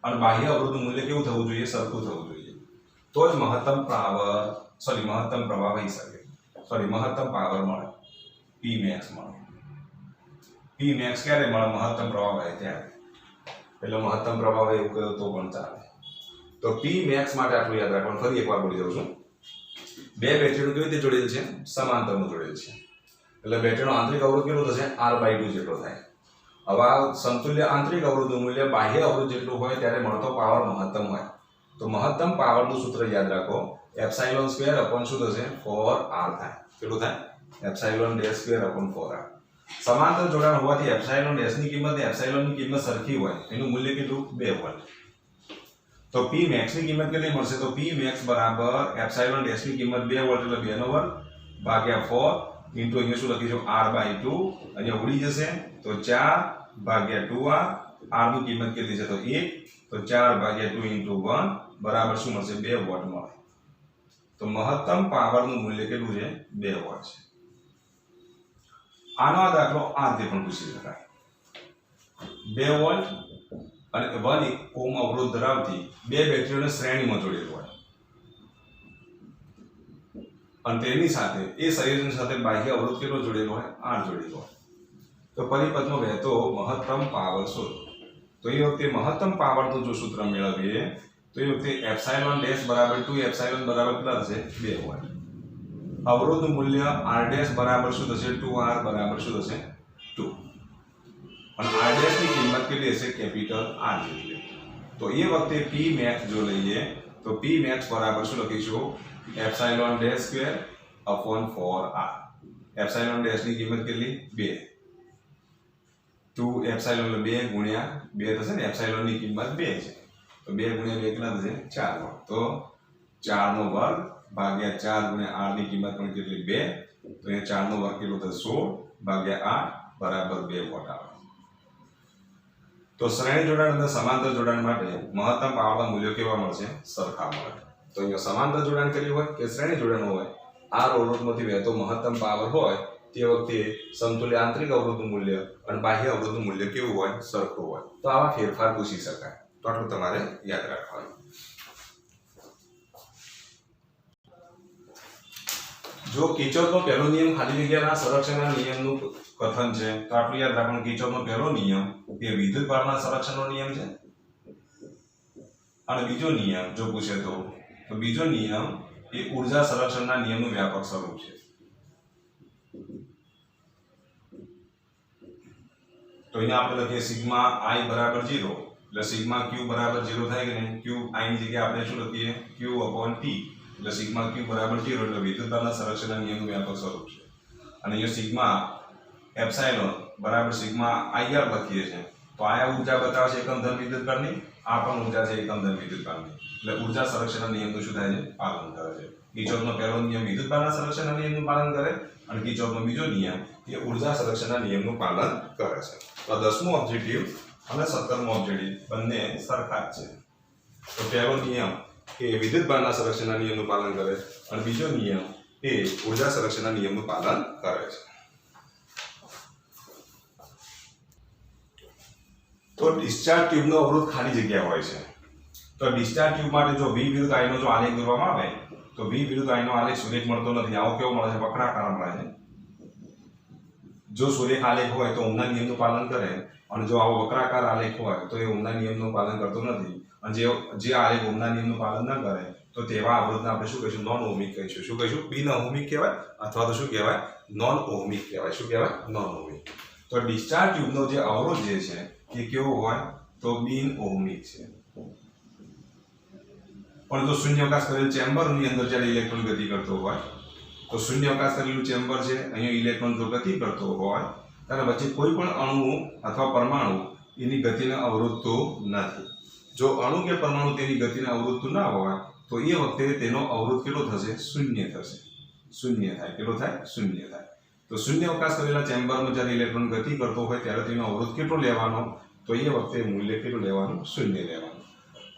અને બાહ્ય અવરોધનું મૂલ્ય કેવું થવું જોઈએ સરખું થવું જોઈએ તો જ મહત્તમ પ્રવાહ વહી શકે મહત્તમ પાવર મળે p max મળે p max ક્યારે મળે મહત્તમ પ્રવાહ વહે ત્યારે એટલે મહત્તમ પ્રવાહ વહે એવું કહ્યું તો પણ ચાલે તો p max માટે આટલું યાદ રાખવાનું ફરી એકવાર બોલી દઉં છું બે બેટરીનું કેવી રીતે જોડેલ છે સમાંતરમાં જોડેલ છે એટલે બેટરીનો આંતરિક અવરોધ કેટલો થશે r/2 જેટલો થાય હવે આ સમતુલ્ય આંતરિક અવરોધનું મૂલ્ય બાહ્ય અવરોધ જેટલું હોય ત્યારે મળતો પાવર મહત્તમ હોય તો મહત્તમ પાવરનું સૂત્ર યાદ રાખો એપ્સિલોન સ્ક્વેર અપોન શું થશે 4r થાય કેટલું થાય epsilon dash square upon 4r સમાંતર જોડાણ હોવાથી એપ્સિલોન ડેશ ની કિંમત અને એપ્સિલોન ની કિંમત સરખી હોય એનું મૂલ્ય કેટલું 2 વોલ્ટ તો p max ની કિંમત કેટલી મળશે તો p max બરાબર એપ્સિલોન ડેશ ની કિંમત 2 વોલ્ટ એટલે 2 નો વર્ગ ભાગ્યા 4 ઇન્ટુ અહીંયા શું લખીશું r/2 અહીંયા ઉડી જશે તો 4 ભાગ્યા 2r r ની કિંમત કેટલી છે તો 1 તો 4 ભાગ્યા 2 ઇન્ટુ 1 બરાબર શું મળશે 2 વોટ મળે તો મહત્તમ પાવરનું મૂલ્ય કેટલું છે 2 વોટ છે આનો આ દાખલો આ રીતે પણ પૂછી શકાય 2 વોલ્ટ અને 1 ઓહ્મ અવરોધ ધરાવતી બે બેટરીઓને શ્રેણીમાં જોડેલ હોય અને તેની સાથે એ સંયોજન સાથે બાહ્ય અવરોધ કેટલો જોડેલો હોય r જોડેલો હોય તો પરિપથમાં વહેતો મહત્તમ પાવર શોધો તો એ વખતે મહત્તમ પાવરનું જો સૂત્ર મેળવીએ તો એ વખતે એપ્સિલોન ડેશ બરાબર 2 એપ્સિલોન બરાબર કેટલા થશે 2 વોલ્ટ અવરોધનું મૂલ્ય r ડેશ બરાબર શું થશે 2r બરાબર શું થશે 2 અને r ડેશ ની કિંમત કેટલી હશે કેપિટલ R જેટલી તો એ વખતે p max જો લઈએ તો p max બરાબર શું લખીશું epsilon dash square upon 4r epsilon dash ની કિંમત કેટલી 2 2 એપ્સિલોન 2 ગુણ્યા 2 થશે ને એપ્સિલોન ની કિંમત 2 છે તો 2 ગુણ્યા 2 કેટલા થશે 4 વોટ તો 4 નો વર્ગ ભાગ્યા 4 ગુણ્યા r ની કિંમત પણ કેટલી 2 તો એ 4 નો વર્ગ કેટલો થશે 16 ભાગ્યા 8 બરાબર 2 વોટ આવે તો શ્રેણી જોડાણ અને સમાંતર જોડાણ માટે મહત્તમ પાવરના મૂલ્યો કેવા મળશે સરખા મળે તો અહીંયા સમાંતર જોડાણ કર્યું હોય કે શ્રેણી જોડાણ હોય r અવરોધમાંથી વહેતો મહત્તમ પાવર હોય તે વખતે સમતુલ્ય આંતરિક અવરોધનું મૂલ્ય અને બાહ્ય અવરોધનું મૂલ્ય કેવું હોય સરખું હોય તો આવા ફેરફાર પૂછી શકાય તો આટલું તમારે યાદ રાખવાનું જો કિર્ચોફનો પહેલો નિયમ ખાલી જગ્યાના સંરક્ષણના નિયમનું કથન છે તો આટલું યાદ રાખવાનું કિર્ચોફનો પહેલો નિયમ એ વિદ્યુતભારના સંરક્ષણનો નિયમ છે અને બીજો નિયમ જો પૂછે તો બીજો નિયમ એ ઊર્જા સંરક્ષણના નિયમનું વ્યાપક સ્વરૂપ છે તો અહીંયા આપણે લખીએ સિગ્મા i બરાબર 0 એટલે સિગ્મા q બરાબર 0 થાય કે નહીં q i ની જગ્યાએ આપણે શું લખીએ q upon t એટલે સિગ્મા q બરાબર 0 એટલે વિદ્યુતભારના સંરક્ષણના નિયમનું વ્યાપક સ્વરૂપ છે અને અહીંયા સિગ્મા એપ્સિલોન બરાબર સિગ્મા ir લખીએ છીએ તો આ ઊર્જા બતાવે છે એકમ ધન વિદ્યુતભારની આ પણ ઊર્જા છે એકમ ધન વિદ્યુતભારની એટલે ઊર્જા સંરક્ષણના નિયમનું શું થાય છે પાલન કરે છે કિર્ચોફનો પહેલો નિયમ વિદ્યુતભારના સંરક્ષણના નિયમનું પાલન કરે અને કિર્ચોફનો બીજો નિયમ એ ઊર્જા સંરક્ષણના નિયમનું પાલન કરે છે તો 10મો ઓબ્જેક્ટિવ અને 17મો ઓબ્જેક્ટિવ બંને સરખા જ છે તો પહેલો નિયમ એ વિદ્યુતભારના સંરક્ષણના નિયમનું પાલન કરે અને બીજો નિયમ એ ઊર્જા સંરક્ષણના નિયમનું પાલન કરે છે તો ડિસ્ચાર્જ ટ્યુબનો અવરોધ ખાલી જગ્યા હોય છે તો ડિસ્ચાર્જ ટ્યુબ માટે જો V વિરુદ્ધ I નો જો આલેખ દોરવામાં આવે તો V વિરુદ્ધ I નો આલેખ સુરેખ મળતો નથી આવો કેવો મળે છે વક્રાકાર મળે છે જો સુરેખ આલેખ હોય તો ઓહમના નિયમનું પાલન કરે અને જો આવો વક્રાકાર આલેખ હોય તો એ ઓહમના નિયમનું પાલન કરતો નથી અને જે આલેખ ઓહમના નિયમનું પાલન ન કરે તો તેવા અવરોધને આપણે શું કહીશું નોન ઓહમિક કહીશું શું કહીશું બિન ઓહમિક કહેવાય અથવા તો શું કહેવાય નોન ઓહમિક કહેવાય શું કહેવાય નોન ઓહમિક તો ડિસ્ચાર્જ ટ્યુબનો જે અવરોધ જે છે એ કેવો હોય તો બિન ઓહમિક છે પણ જો શૂન્યાવકાશ કરેલ ચેમ્બરની અંદર જ્યારે ઇલેક્ટ્રોન ગતિ કરતો હોય તો શૂન્યાવકાશ કરેલું ચેમ્બર છે અહીંયા ઇલેક્ટ્રોન જો ગતિ કરતો હોય ત્યારે વચ્ચે કોઈ પણ અણુ અથવા પરમાણુ એની ગતિને અવરોધતો નથી જો અણુ કે પરમાણુ તેની ગતિને અવરોધતું ના હોય તો એ વખતે તેનો અવરોધ કેટલો થશે શૂન્ય થશે શૂન્ય થાય કેટલો થાય શૂન્ય થાય તો શૂન્યાવકાશ કરેલા ચેમ્બરમાં જ્યારે ઇલેક્ટ્રોન ગતિ કરતો હોય ત્યારે તેનો અવરોધ કેટલો લેવાનો તો એ વખતે મૂલ્ય કેટલું લેવાનું શૂન્ય લેવાનું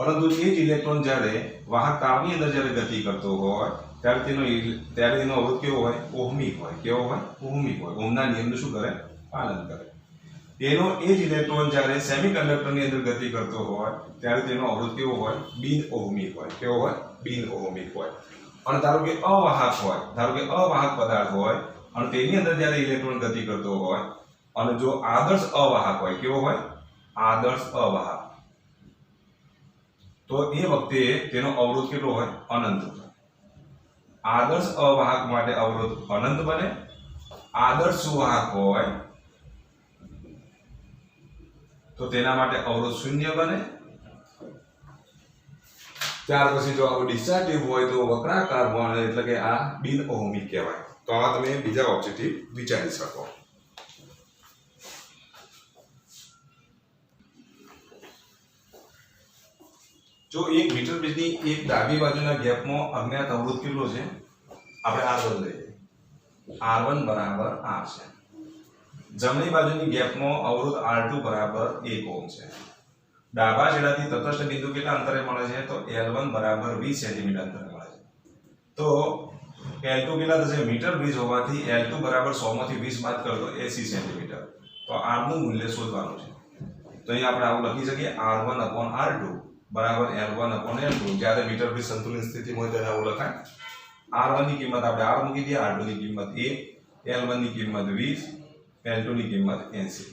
પરંતુ એ જ ઇલેક્ટ્રોન જ્યારે વાહક તાપની અંદર જ્યારે ગતિ કરતો હોય ત્યારે તેનો અવરોધ કેવો હોય? ઓહમિક હોય. કેવો હોય? ઓહમિક હોય. ઓહમના નિયમનું શું કરે? પાલન કરે. એનો એ જ ઇલેક્ટ્રોન જ્યારે સેમિકન્ડક્ટરની અંદર ગતિ કરતો હોય ત્યારે તેનો અવરોધ કેવો હોય? બિન ઓહમિક હોય. કેવો હોય? બિન ઓહમિક હોય. અને ધારો કે અવાહક હોય, ધારો કે અવાહક પદાર્થ હોય અને તેની અંદર જ્યારે ઇલેક્ટ્રોન ગતિ કરતો હોય અને જો આદર્શ અવાહક હોય, કેવો હોય? આદર્શ અવાહક, તો એ વખતે તેનો અવરોધ કેટલો હોય? અનંત હોય. આદર્શ અવાહક માટે અવરોધ અનંત બને. આદર્શ સુવાહક હોય તો તેના માટે અવરોધ શૂન્ય બને. ત્યાર પછી જો આપણો ડિસ્ચાર્જ ટ્યુબ હોય તો વક્રાકાર બને, એટલે કે આ બિન ઓહમિક કહેવાય. તો આ તમે બીજા ઓબ્જેક્ટથી વિચારી શકો. જો 1 મીટર બ્રિજની એક ડાબી બાજુના ગેપમાં અજ્ઞાત અવરોધ કેટલો છે? આપણે R1 લઈએ. R1 બરાબર R છે. જમણી બાજુની ગેપમાં અવરોધ R2 બરાબર 1 ઓહમ છે. ડાબા છેડાથી તટસ્થ બિંદુ કેટલા અંતરે મળે છે? તો L1 બરાબર 20 સેન્ટીમીટર અંતરે મળે છે. તો L2 કેટલા થશે? મીટર બ્રિજ હોવાથી L2 બરાબર 100 માંથી 20 બાદ કરો તો 80 સેન્ટીમીટર. તો R નું મૂલ્ય શોધવાનું છે. તો અહીં આપણે આવું લખી શકીએ R1/R2 બરાબર L1/L2. જ્યારે મીટર બ્રિજ સંતુલિત સ્થિતિમાં હોય ત્યારે આવું લખાય. R1 ની કિંમત આપણે R મૂકી દઈએ, R2 ની કિંમત 1, L1 ની કિંમત 20, L2 ની કિંમત 80.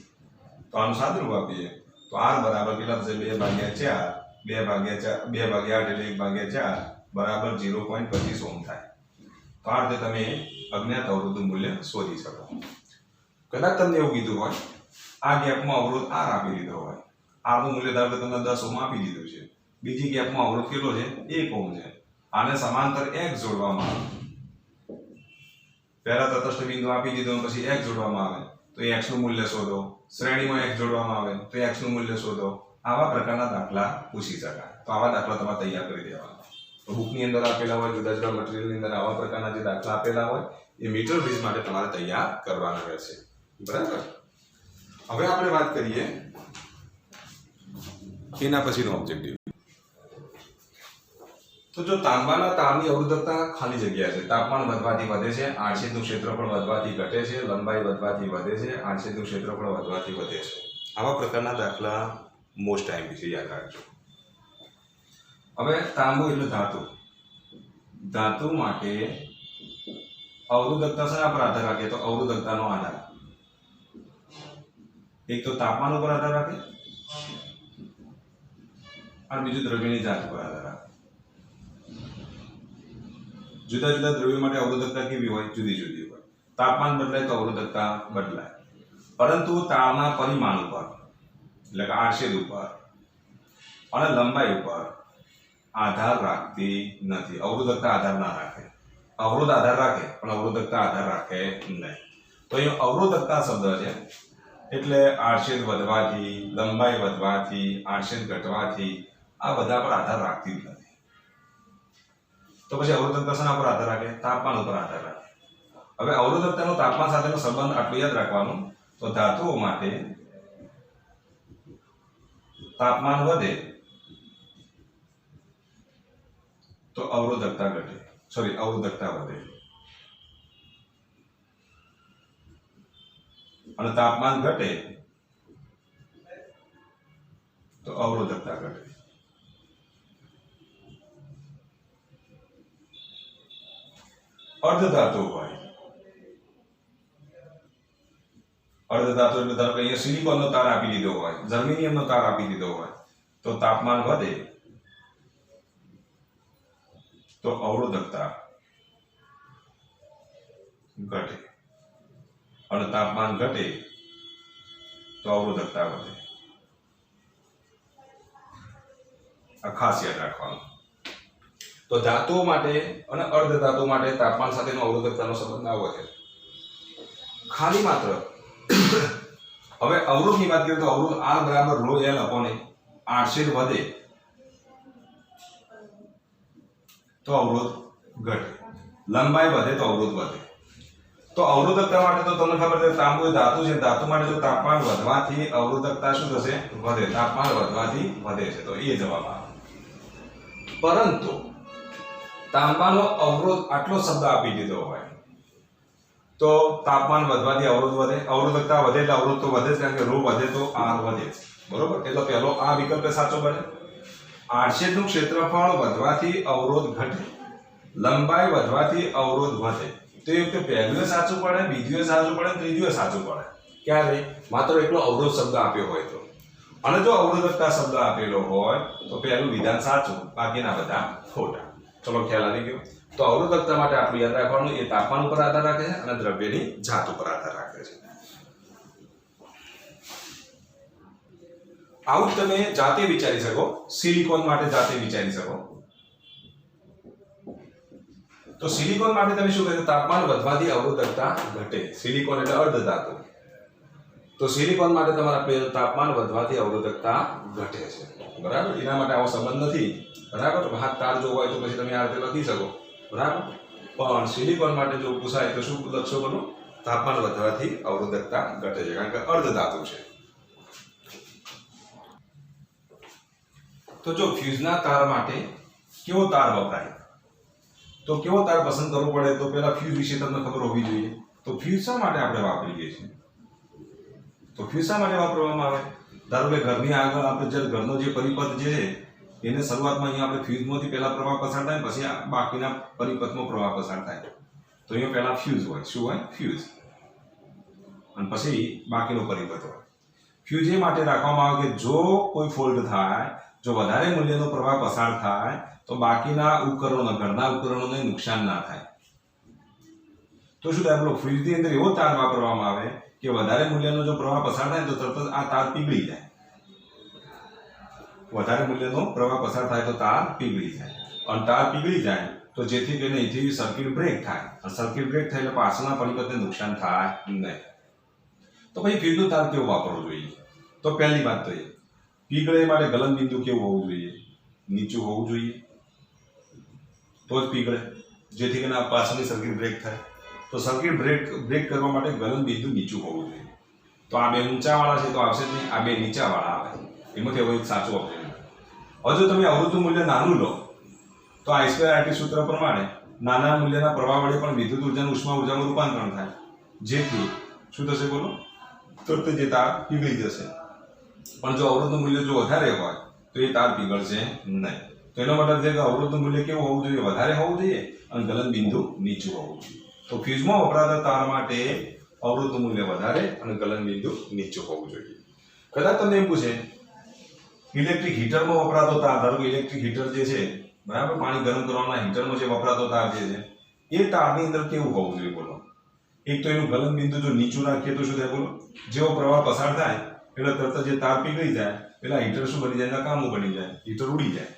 તો આનું સાદુરૂપ આપીએ તો R બરાબર કેટલા થશે? 2/4, 2/8 એટલે 1/4 બરાબર 0.25 ઓહમ થાય. તો આ રીતે તમે અજ્ઞાત અવરોધનું મૂલ્ય શોધી શકો. કદાચ તમને એવું કીધું હોય આ ગેપમાં અવરોધ R આપી દીધો હોય, R નું મૂલ્ય ધારો કે તમને 10 ઓહમ આપી દીધું છે, બીજી ગેપમાં અવરોધ કેટલો છે? 1 ઓહમ છે. આને સમાંતર X જોડવામાં આવે. પહેલા તટસ્થ બિંદુ આપી દીધો અને પછી X જોડવામાં આવે તો X નું મૂલ્ય શોધો. શ્રેણીમાં X જોડવામાં આવે તો X નું મૂલ્ય શોધો. આવા પ્રકારના દાખલા પૂછી શકાય. તો આવા દાખલા તમારે તૈયાર કરી દેવાના. તો બુકની અંદર આપેલા હોય, જુદા જુદા મટીરીયલની અંદર આવા પ્રકારના જે દાખલા આપેલા હોય એ મીટર બ્રિજ માટે તમારે તૈયાર કરવાના રહેશે. બરાબર. હવે આપણે વાત કરીએ એના પછીનો ઓબ્જેક્ટિવ. તો જો તાંબાના તારની અવરોધકતા ખાલી જગ્યા છે, તાપમાન વધવાથી વધે છે, આડછેદનું ક્ષેત્રફળ વધવાથી ઘટે છે, લંબાઈ વધવાથી વધે છે, આડછેદનું ક્ષેત્રફળ વધવાથી વધે છે. આવા પ્રકારના દાખલા મોસ્ટ ટાઈમ વિશે યાદ રાખજો. હવે તાંબુ એટલે ધાતુ. ધાતુ માટે અવરોધકતા શેના પર આધાર રાખે? તો અવરોધકતાનો આધાર એક તો તાપમાન ઉપર આધાર રાખે અને બીજું દ્રવ્યની જાત પર આધાર રાખે. જુદા જુદા દ્રવ્યો માટે અવરોધકતા કેવી હોય? જુદી જુદી હોય. તાપમાન બદલાય તો અવરોધકતા બદલાય, પરંતુ તારના પરિમાણ ઉપર એટલે કે આડછેદ ઉપર અને લંબાઈ ઉપર આધાર રાખતી નથી. અવરોધકતા આધાર ના રાખે. અવરોધ આધાર રાખે પણ અવરોધકતા આધાર રાખે નહીં. તો અહીં અવરોધકતા શબ્દ છે એટલે આડછેદ વધવાથી, લંબાઈ વધવાથી, આડછેદ ઘટવાથી આ બધા પર આધાર રાખતી જ નથી. તો પછી અવરોધકતા શેના પર આધાર રાખે? તાપમાન ઉપર આધાર રાખે. હવે અવરોધકતાનો તાપમાન સાથેનો સંબંધ આટલું યાદ રાખવાનું. તો ધાતુઓ માટે તાપમાન વધે તો અવરોધકતા ઘટે, અવરોધકતા વધે, અને તાપમાન ઘટે તો અવરોધકતા ઘટે. અર્ધધાતુ હોય, અર્ધધાતુ એટલે ધારો કે અહીંયા સિલિકોનનો તાર આપી દીધો હોય, જર્મેનિયમનો તાર આપી દીધો હોય તો તાપમાન વધે તો અવરોધકતા ઘટે, અને તાપમાન ઘટે તો અવરોધકતા વધે. આ ખાસ યાદ રાખવાનું. તો ધાતુઓ માટે અને અર્ધધાતુ માટે તાપમાન સાથેનો અવરોધકતાનો સંબંધ આવો છે. ખાલી માત્ર હવે અવરોધની વાત કરીએ તો અવરોધ R બરાબર ρ L અપોન આડછેદ વધે તો અવરોધ ઘટે, લંબાઈ વધે તો અવરોધ વધે. તો અવરોધકતા માટે તો તમને ખબર છે તાંબુ એ ધાતુ છે, ધાતુ માટે જો તાપમાન વધવાથી અવરોધકતા શું થશે? વધે. તાપમાન વધવાથી વધે છે, તો એ જવાબ આવે. પરંતુ તાંબાનો અવરોધ આટલો શબ્દ આપી દીધો હોય તો તાપમાન વધવાથી અવરોધ વધે, અવરોધકતા વધે એટલે અવરોધ તો વધે જ, કારણ કે ρ વધે તો R વધે જ, બરોબર. એટલે પહેલો આ વિકલ્પ સાચો બને. આડછેદનું ક્ષેત્રફળ વધવાથી અવરોધ ઘટે, લંબાઈ વધવાથી અવરોધ વધે. તો એ વખતે પહેલું સાચું પડે, બીજું સાચું પડે, ત્રીજું સાચું પડે. ક્યારે? માત્ર એકલો અવરોધ શબ્દ આપ્યો હોય તો. અને જો અવરોધકતા શબ્દ આપેલો હોય તો પહેલું વિધાન સાચું, બાકીના બધા ખોટા. ચલો ખ્યાલ આવી ગયો. તો અવરોધકતા માટે આટલું યાદ રાખવાનું, એ તાપમાન ઉપર આધાર રાખે છે અને દ્રવ્યની જાત ઉપર આધાર રાખે છે. આવું તમે જાતે વિચારી શકો, સિલિકોન માટે જાતે વિચારી શકો. તો સિલિકોન માટે તમે શું કહ્યું? તાપમાન વધવાથી અવરોધકતા ઘટે. સિલિકોન એટલે અર્ધ ધાતુ. તો સિલિકોન માટે તમારા તાપમાન વધવાથી અવરોધકતા ઘટે છે, બરાબર. એના માટે આવો સંબંધ નથી, બરાબર. વાહક તાર જો હોય તો પછી તમે આ રીતે લખી શકો, બરાબર. પણ સિલિકોન માટે જો પૂછાય તો શું લખશો? બોલો, તાપમાન વધવાથી અવરોધકતા ઘટે છે, કારણ કે અર્ધ ધાતુ છે. તો જો ફ્યુઝના તાર માટે કેવો તાર વપરાય, તો કેવો તાર પસંદ કરવો પડે? તો પહેલા ફ્યુઝ વિશે તમને ખબર હોવી જોઈએ. તો ફ્યુઝ શા માટે આપણે વાપરીએ છીએ? તો ફ્યુઝ શા માટે વાપરવામાં આવે? ધારો કે ઘરની આગળ આપણે જે ઘરનો જે પરિપથ જે છે એને શરૂઆતમાં અહીંયા આપણે ફ્યુઝમાંથી પહેલા પ્રવાહ પસાર થાય, પછી બાકીના પરિપથમાં પ્રવાહ પસાર થાય. તો અહીંયા પહેલા ફ્યુઝ હોય. શું હોય? ફ્યુઝ. અને પછી બાકીનો પરિપથ હોય. ફ્યુઝ એ માટે રાખવામાં આવે કે જો કોઈ ફોલ્ટ થાય, જો વધારે મૂલ્યનો પ્રવાહ પસાર થાય તો બાકીના ઉપકરણો, ઘરના ઉપકરણોને નુકસાન ના થાય. તો શું થાય? પેલો ફ્યુઝની અંદર એવો તાર વાપરવામાં આવે કે વધારે મૂલ્યનો જો પ્રવાહ પસાર થાય તો તરત જ આ તાર પીગળી જાય. વધારે મૂલ્યનો પ્રવાહ પસાર થાય તો તાર પીગળી જાય. અને તાર પીગળી જાય તો જેથી કરીને અહીંથી સર્કિટ બ્રેક થાય. અને સર્કિટ બ્રેક થાય એટલે પાછળના પરિપથને નુકસાન થાય નહીં. તો પછી ફ્યુઝનો તાર કેવો વાપરવો જોઈએ? તો પહેલી વાત તો એ પીગળે માટે ગલન બિંદુ કેવું હોવું જોઈએ? નીચું હોવું જોઈએ, તો જ પીગળે, જેથી કરીને પાછળની સર્કિટ બ્રેક થાય. તો સર્કિટ બ્રેક કરવા માટે ગલન બિંદુ નીચું હોવું જોઈએ. તો આ બે ઊંચાવાળા છે તો આવશે જ નહીં, આ બે નીચાવાળા આવે. એમાંથી હવે એક સાચું ઓપ્શન. હવે જો તમે અવરોધનું મૂલ્ય નાનું લો તો I2RT સૂત્ર પ્રમાણે નાના મૂલ્યના પ્રવાહ વડે પણ વિદ્યુત ઉર્જાનું ઉષ્મા ઉર્જામાં રૂપાંતરણ થાય, જેથી શું થશે? બોલો, તરત જ તાર પીગળી જશે. પણ જો અવરોધનું મૂલ્ય જો વધારે હોય તો એ તાર પીગળશે નહીં. તો એનો મતલબ છે કે અવરોધનું મૂલ્ય કેવું હોવું જોઈએ? વધારે હોવું જોઈએ અને ગલન બિંદુ નીચું હોવું જોઈએ. તો ફ્યુઝમાં વપરાતા તાર માટે અવરોધનું મૂલ્ય વધારે અને ગલન બિંદુ નીચું હોવું જોઈએ. કદાચ તમને એમ પૂછે ઇલેક્ટ્રિક હીટરમાં વપરાતો તાર, ધારો કે ઇલેક્ટ્રિક હીટર જે છે, બરાબર, પાણી ગરમ કરવાના હીટરમાં જે વપરાતો તાર જે છે એ તારની અંદર કેવું હોવું જોઈએ? બોલો, એક તો એનું ગલન બિંદુ જો નીચું રાખીએ તો શું થાય? બોલો, જેવો પ્રવાહ પસાર થાય એટલે તરત જ તાર પીગળી જાય, પેલા હીટર શું બની જાય? નકામું બની જાય, હીટર ઉડી જાય.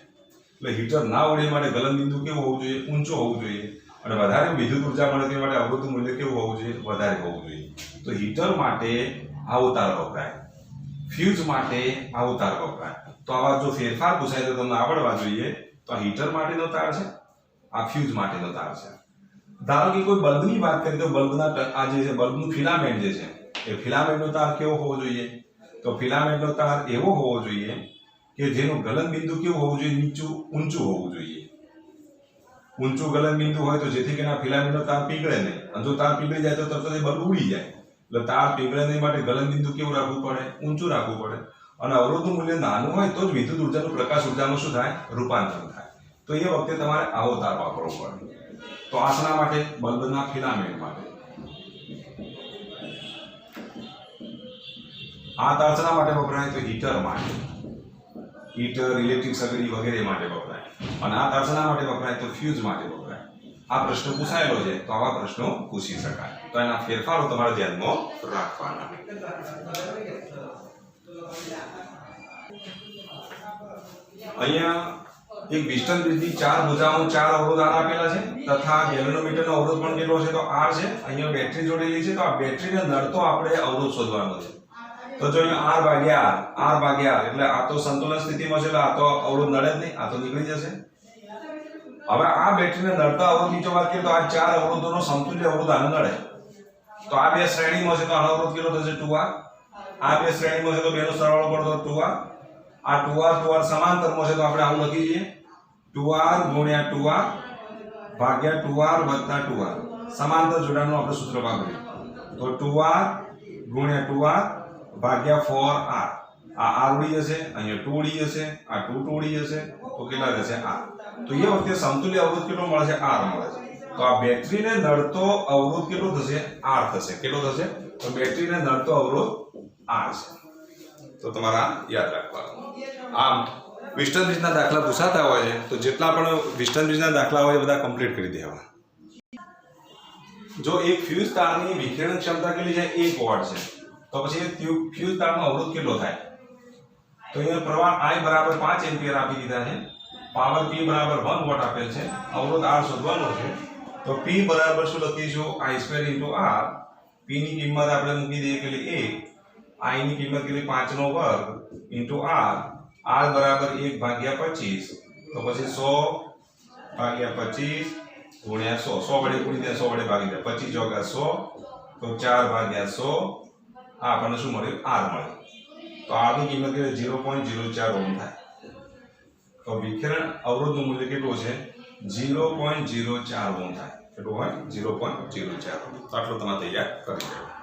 એટલે હીટર ના ઉડે માટે ગલન બિંદુ કેવું હોવું જોઈએ? ઊંચું હોવું જોઈએ. અને વધારે વિદ્યુત ઉર્જા મળે તે માટે અવરોધનું મૂલ્ય કેવું હોવું જોઈએ? વધારે હોવું જોઈએ. તો હીટર માટે આવો તાર વપરાય, ફ્યુઝ માટે આવો તાર વપરાય. તો આવા જો ફેરફાર પૂછાય તો તમને આવડવા જોઈએ. તો આ હીટર માટેનો તાર છે, આ ફ્યુઝ માટેનો તાર છે. ધારો કે કોઈ બલ્બની વાત કરીએ તો બલ્બના આ જે છે બલ્બનું ફિલામેન્ટ જે છે એ ફિલામેન્ટનો તાર કેવો હોવો જોઈએ? તો ફિલામેન્ટનો તાર એવો હોવો જોઈએ કે જેનું ગલન બિંદુ કેવું હોવું જોઈએ? ઊંચું હોવું જોઈએ. ઊંચું ગલન બિંદુ હોય તો જેથી કરીને ફિલામેન્ટનો તાર પીગળે નહીં. અને જો તાર પીગળી જાય તો તરત જ બલ્બ ઉડી જાય. એટલે તાર પીગળે નહીં માટે ગલન બિંદુ કેવું રાખવું પડે? ઊંચું રાખવું પડે. અને અવરોધનું મૂલ્ય નાનું હોય તો જ વિદ્યુત ઉર્જાનું પ્રકાશ ઉર્જામાં શું થાય? રૂપાંતરણ થાય. તો એ વખતે તમારે આવો તાર વાપરવો પડે. તો આ શેના માટે? બલ્બના ફિલામેન્ટ માટે. આ તાર શેના માટે વપરાય? તો હીટર માટે. હીટર, ઇલેક્ટ્રિક સગડી વગેરે માટે વપરાય. અને આ તાર શેના માટે વપરાય? તો ફ્યુઝ માટે વપરાય. આ પ્રશ્ન પૂછાયેલો છે તો આવા પ્રશ્નો પૂછી શકાય. તો એના ફેરફારો તમારે ધ્યાનમાં રાખવાના. અહીંયા એક વિસ્ટન બ્રિજની 4 ભુજાઓ 4 અવરોધ R આપેલા છે તથા ગેલ્વેનોમીટરનો અવરોધ પણ કેટલો છે? તો R છે. અહીંયા બેટરી જોડેલી છે તો આ બેટરીને નડતો આપણે અવરોધ શોધવાનો છે. તો જો અહીંયા R ભાગ્યા R એટલે આ તો સંતુલન સ્થિતિમાં છે એટલે આ તો અવરોધ નડે જ નહીં, આ તો નીકળી જશે. હવે આ બેટરીને નડતા અવરોધની જો વાત કરીએ તો આ 4 અવરોધોનો સમતુલ્ય અવરોધ આને નડે. તો આ બે શ્રેણીમાં છે તો આનો અવરોધ કેટલો થશે? 2R. આ બે શ્રેણીમાં છે તો બેનો સરવાળો પડતો 2R. આ 2R સમાંતરમાં છે તો આપણે આવું લખી દઈએ 2r ગુણ્યા 2r ભાગ્યા 2r વત્તા 2r સમાંતર જોડાણનું આપણે સૂત્ર વાપર્યું તો 2r ગુણ્યા 2r ભાગ્યા 4r આ r ઉડી જશે અહીંયા 2 ઉડી જશે આ 2 ઉડી જશે તો કેટલા રહેશે r તો એ વખતે સમતુલ્ય અવરોધ કેટલો મળે છે r મળે છે તો આ બેટરીને નડતો અવરોધ કેટલો થશે r થશે કેટલો થશે તો બેટરીને નડતો અવરોધ r છે તો તમારા યાદ રાખવાનું આમ વિસ્ટન બ્રિજના દાખલા પૂછાતા હોય છે તો જેટલા પણ વિસ્ટન બ્રિજના દાખલા હોય એ બધા કમ્પ્લીટ કરી દેવા જો એક ફ્યુઝ તારની વિકિરણ ક્ષમતા કેટલી છે 1 વોટ છે તો પછી ફ્યુઝ તારનો અવરોધ કેટલો થાય તો અહીંયા પ્રવાહ I બરાબર 5 એમ્પિયર આપી દીધા છે પાવર P બરાબર 1 વોટ આપેલ છે અવરોધ R શોધવાનો છે તો P બરાબર શું લખીશું I2 * R P ની કિંમત આપણે મૂકી દઈએ કે 1 I ની કિંમત કેટલી 5 નો વર્ગ * R બરાબર 1/25 તો પછી 100/25 ગુણ્યા 100 100 વડે ગુણી દે 100 વડે ભાગી દે 25 ચોગા 100 તો 4/100 આ આપણને શું મળ્યું R મળ્યું તો R ની કિંમત કેટલી 0.04 ઓહ્મ થાય તો વિકિરણ અવરોધનું મૂલ્ય કેટલું છે 0.04 ઓહ્મ થાય કેટલું હોય 0.04 તો આટલું તમે તૈયાર કરી દેવું